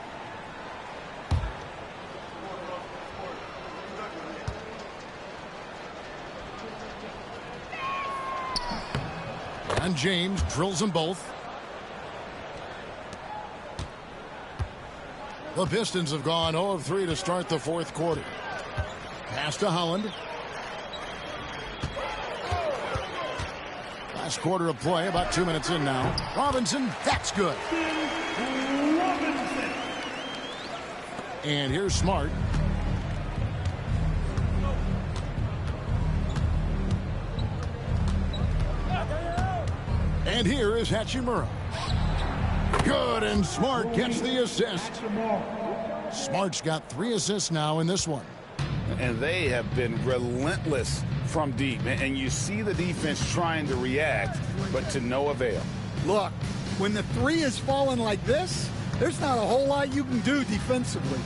And James drills them both. The Pistons have gone 0 of 3 to start the fourth quarter. Pass to Holland. Last quarter of play, about 2 minutes in now. Robinson, that's good. And here's Smart. And here is Hachimura. Good, and Smart gets the assist. Smart's got 3 assists now in this one. And they have been relentless from deep. And you see the defense trying to react, but to no avail. Look, when the 3 is falling like this, there's not a whole lot you can do defensively.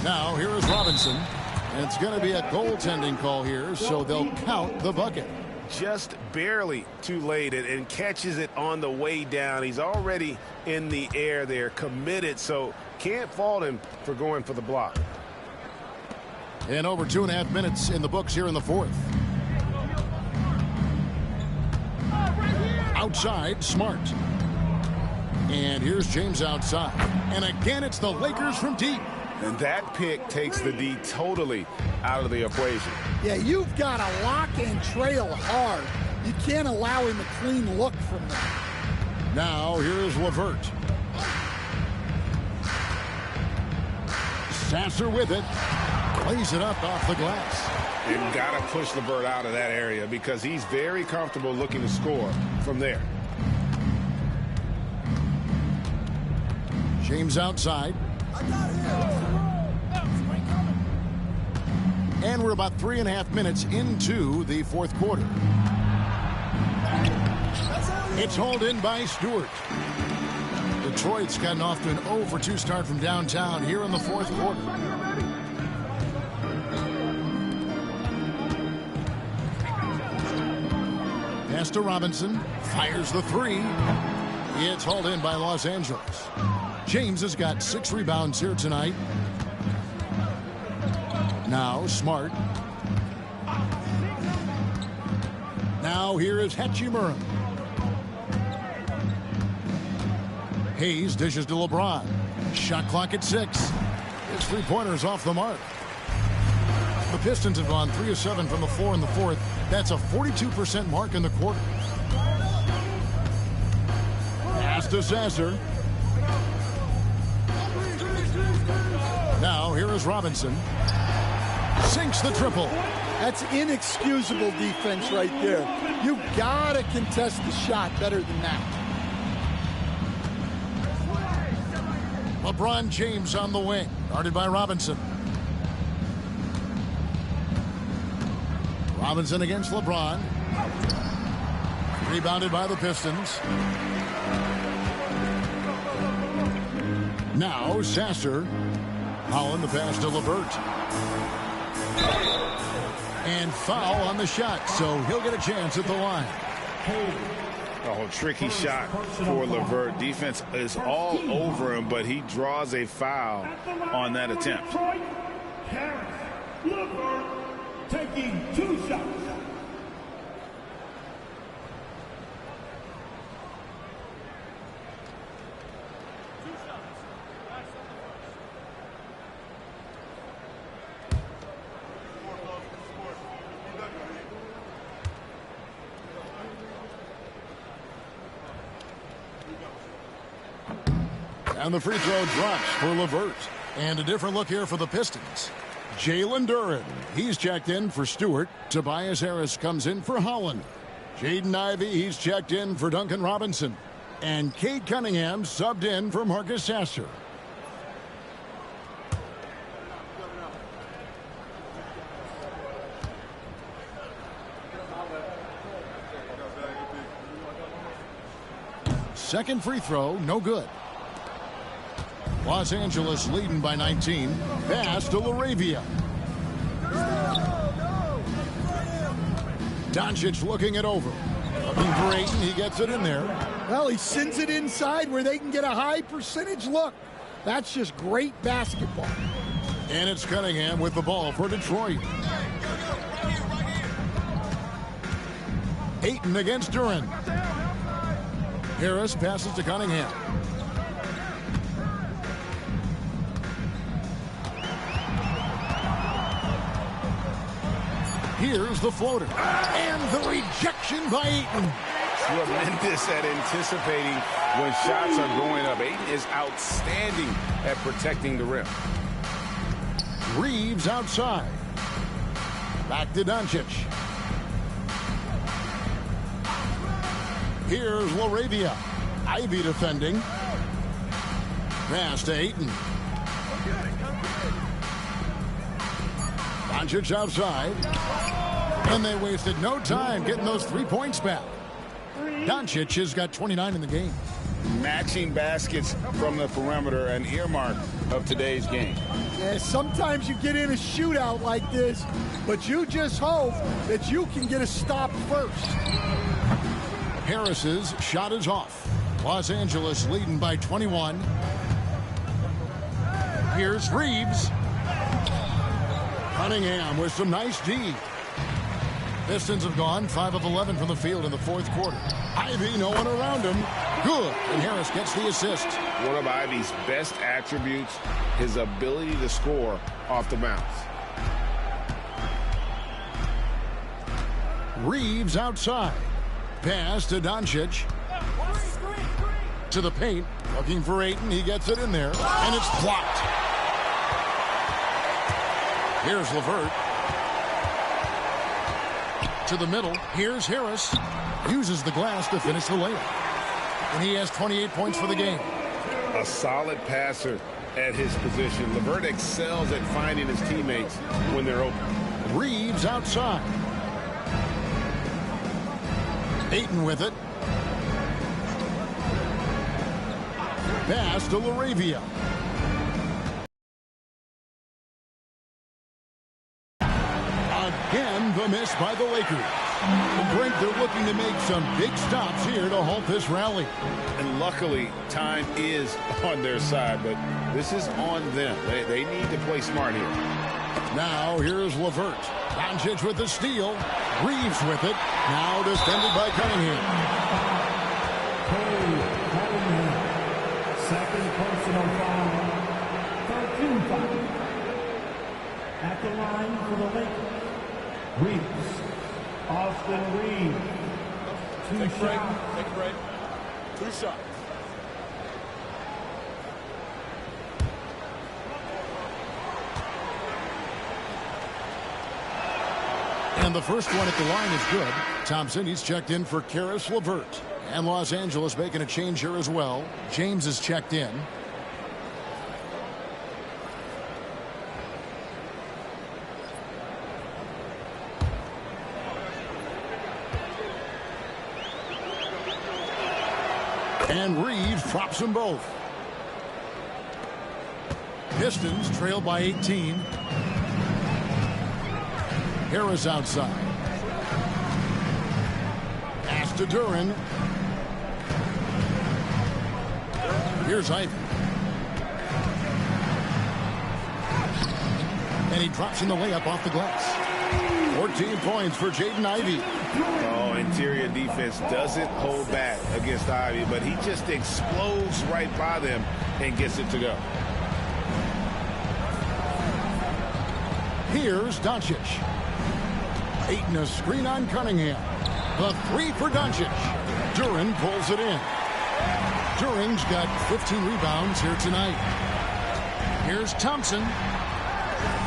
Now, here is Robinson. And it's going to be a goaltending call here, so they'll count the bucket. Just barely too late and catches it on the way down. He's already in the air there, committed, so can't fault him for going for the block. And over 2.5 minutes in the books here in the fourth. Outside, Smart. And here's James outside. And again, it's the Lakers from deep. And that pick takes the D totally out of the equation. Yeah, you've got to lock and trail hard. You can't allow him a clean look from that. Now, here's LeVert. Sasser with it. Plays it up off the glass. You've got to push LeVert out of that area because he's very comfortable looking to score from there. James outside. And we're about 3.5 minutes into the fourth quarter. It's hauled in by Stewart. Detroit's gotten off to an 0-for-2 start from downtown here in the fourth quarter. Pass to Robinson. Fires the three. It's hauled in by Los Angeles. James has got 6 rebounds here tonight. Now Smart. Now here is Hachimura. Hayes dishes to LeBron. Shot clock at 6. His three-pointer's off the mark. The Pistons have gone 3 of 7 from the floor in the fourth. That's a 42% mark in the quarter. Pass to Sasser. Now here is Robinson. Sinks the triple. That's inexcusable defense right there. You've got to contest the shot better than that. LeBron James on the wing, guarded by Robinson. Robinson against LeBron. Rebounded by the Pistons. Now Sasser. Holland the pass to LeVert. And foul on the shot, so he'll get a chance at the line. Oh, tricky shot for LeVert. Defense is all over him, but he draws a foul on that attempt. Harris, LeVert taking 2 shots. And the free throw drops for LeVert. And a different look here for the Pistons. Jalen Duren, he's checked in for Stewart. Tobias Harris comes in for Holland. Jaden Ivey, he's checked in for Duncan Robinson. And Cade Cunningham subbed in for Marcus Sasser. Second free throw, no good. Los Angeles leading by 19. Pass to LaRavia. Doncic looking it over. Looking for Ayton. He gets it in there. Well, he sends it inside where they can get a high percentage look. That's just great basketball. And it's Cunningham with the ball for Detroit. Ayton against Duren. Harris passes to Cunningham. Here's the floater. And the rejection by Ayton. Tremendous at anticipating when shots are going up. Ayton is outstanding at protecting the rim. Reeves outside. Back to Doncic. Here's LaRavia. Ivy defending. Pass to Ayton. Doncic outside. And they wasted no time getting those 3 points back. Doncic has got 29 in the game. Matching baskets from the perimeter, an earmark of today's game. Yeah, sometimes you get in a shootout like this, but you just hope that you can get a stop first. Harris's shot is off. Los Angeles leading by 21. Here's Reeves. Cunningham with some nice D. Pistons have gone 5 of 11 from the field in the fourth quarter. Ivy, no one around him. Good. And Harris gets the assist. One of Ivy's best attributes, his ability to score off the bounce. Reeves outside. Pass to Doncic. To the paint. Looking for Ayton. He gets it in there. And it's blocked. Here's LeVert. To the middle. Here's Harris. Uses the glass to finish the layup. And he has 28 points for the game. A solid passer at his position. LeVert excels at finding his teammates when they're open. Reeves outside. Ayton with it. Pass to LaRavia. Again, the miss by the Lakers. Brent, they're looking to make some big stops here to halt this rally. And luckily, time is on their side, but this is on them. They need to play smart here. Now, here's LeVert. Doncic with the steal. Reeves with it. Now defended by Cunningham. Second personal foul. 13 foul. At the line for the Lakers. Reeves. Austin Reeves. Two shots. Take a break. 2 shots. And the first one at the line is good. Thompson, he's checked in for Karis LeVert. And Los Angeles making a change here as well. James is checked in. And Reeves drops them both. Pistons trail by 18. Harris outside. Pass to Duran. Here's Ivy. And he drops in the layup off the glass. 14 points for Jaden Ivey. Oh, interior defense doesn't hold back against Ivy, but he just explodes right by them and gets it to go. Here's Doncic. Ayton a screen on Cunningham. The three for Doncic. Duran pulls it in. Duran's got 15 rebounds here tonight. Here's Thompson.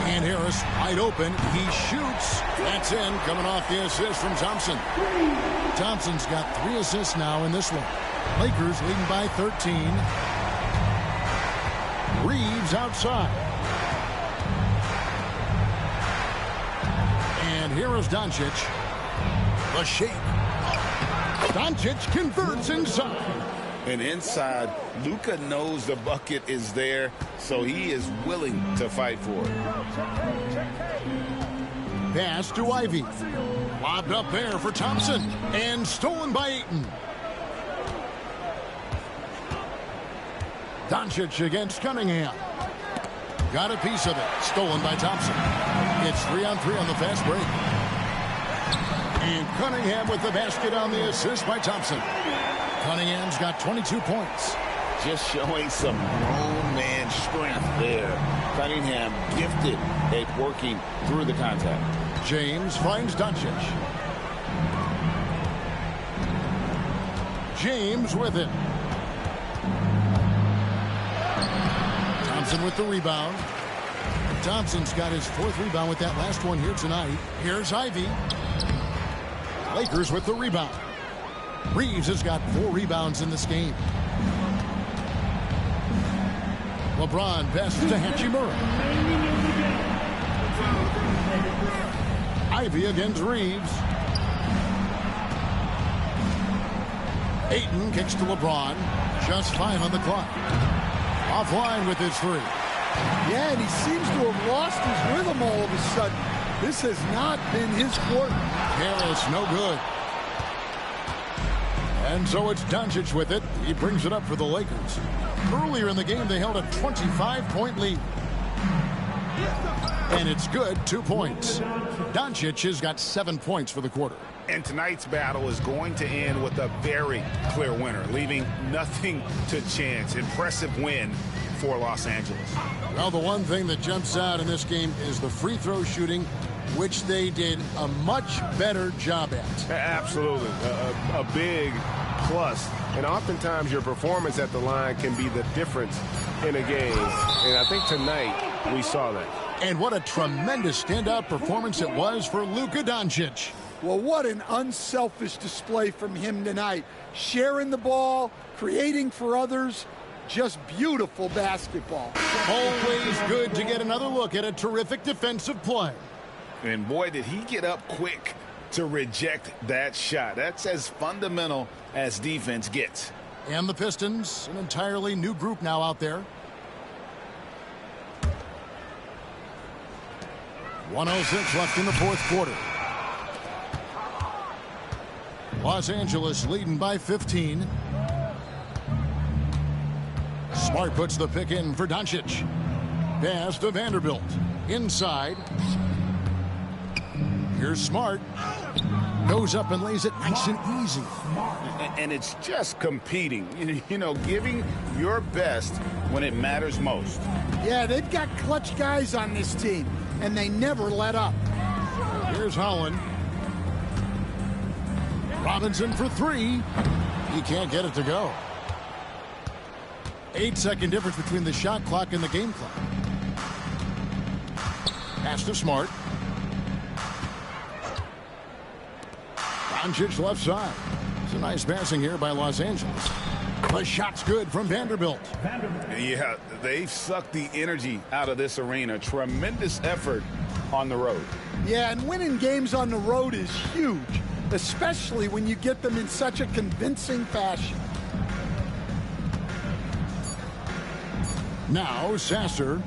And Harris wide open. He shoots. That's in. Coming off the assist from Thompson. Thompson's got 3 assists now in this one. Lakers leading by 13. Reeves outside. And here is Doncic. The shape. Doncic converts inside. And inside, Luka knows the bucket is there, so he is willing to fight for it. Pass to Ivy. Lobbed up there for Thompson. And stolen by Ayton. Doncic against Cunningham. Got a piece of it. Stolen by Thompson. It's 3-on-3 on the fast break. And Cunningham with the basket on the assist by Thompson. Cunningham's got 22 points. Just showing some grown man strength there. Cunningham gifted at working through the contact. James finds Doncic. James with it. Thompson with the rebound. Thompson's got his 4th rebound with that last one here tonight. Here's Ivy. Lakers with the rebound. Reeves has got 4 rebounds in this game. LeBron passes to Hachimura. Ivy against Reeves. Ayton kicks to LeBron. Just 5 on the clock. Offline with his 3. Yeah, and he seems to have lost his rhythm all of a sudden. This has not been his quarter. Harris, no good. And so it's Doncic with it. He brings it up for the Lakers. Earlier in the game, they held a 25-point lead. And it's good, 2 points. Doncic has got 7 points for the quarter. And tonight's battle is going to end with a very clear winner, leaving nothing to chance. Impressive win for Los Angeles. Well, the one thing that jumps out in this game is the free throw shooting, which they did a much better job at. Absolutely. A big plus. And oftentimes your performance at the line can be the difference in a game. And I think tonight we saw that. And what a tremendous standout performance it was for Luka Doncic. Well, what an unselfish display from him tonight. Sharing the ball, creating for others, just beautiful basketball. Always good to get another look at a terrific defensive play. And boy, did he get up quick to reject that shot. That's as fundamental as defense gets. And the Pistons, an entirely new group now out there. 1:06 left in the fourth quarter. Los Angeles leading by 15. Smart puts the pick in for Doncic. Pass to Vanderbilt. Inside. Here's Smart. Goes up and lays it nice and easy. And it's just competing. You know, giving your best when it matters most. Yeah, they've got clutch guys on this team, and they never let up. Here's Holland. Robinson for three. He can't get it to go. 8-second difference between the shot clock and the game clock. Pass to Smart. Doncic left side. It's a nice passing here by Los Angeles. The shot's good from Vanderbilt. Yeah, they've sucked the energy out of this arena. Tremendous effort on the road. Yeah, and winning games on the road is huge, especially when you get them in such a convincing fashion. Now Sasser.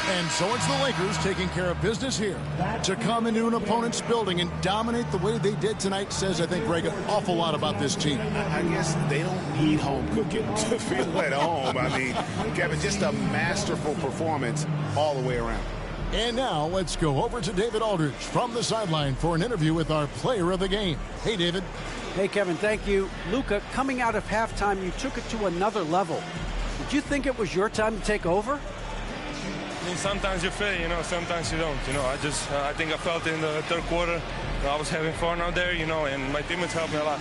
And so it's the Lakers taking care of business here. To come into an opponent's building and dominate the way they did tonight says, I think, Greg, an awful lot about this team. I guess they don't need home cooking to feel at home. I mean, Kevin, just a masterful performance all the way around. And now let's go over to David Aldridge from the sideline for an interview with our player of the game. Hey, David. Hey, Kevin, thank you. Luka, coming out of halftime, you took it to another level. Did you think it was your time to take over? I mean, sometimes you feel, sometimes you don't. I think I felt it in the third quarter. I was having fun out there, and my teammates helped me a lot.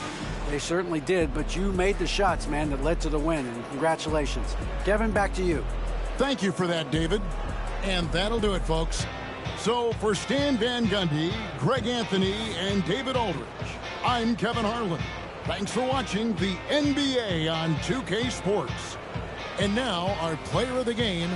They certainly did, but you made the shots, man, that led to the win, and congratulations. Kevin, back to you. Thank you for that, David. And that'll do it, folks. So for Stan Van Gundy, Greg Anthony, and David Aldridge, I'm Kevin Harlan. Thanks for watching the NBA on 2K Sports. And now our player of the game,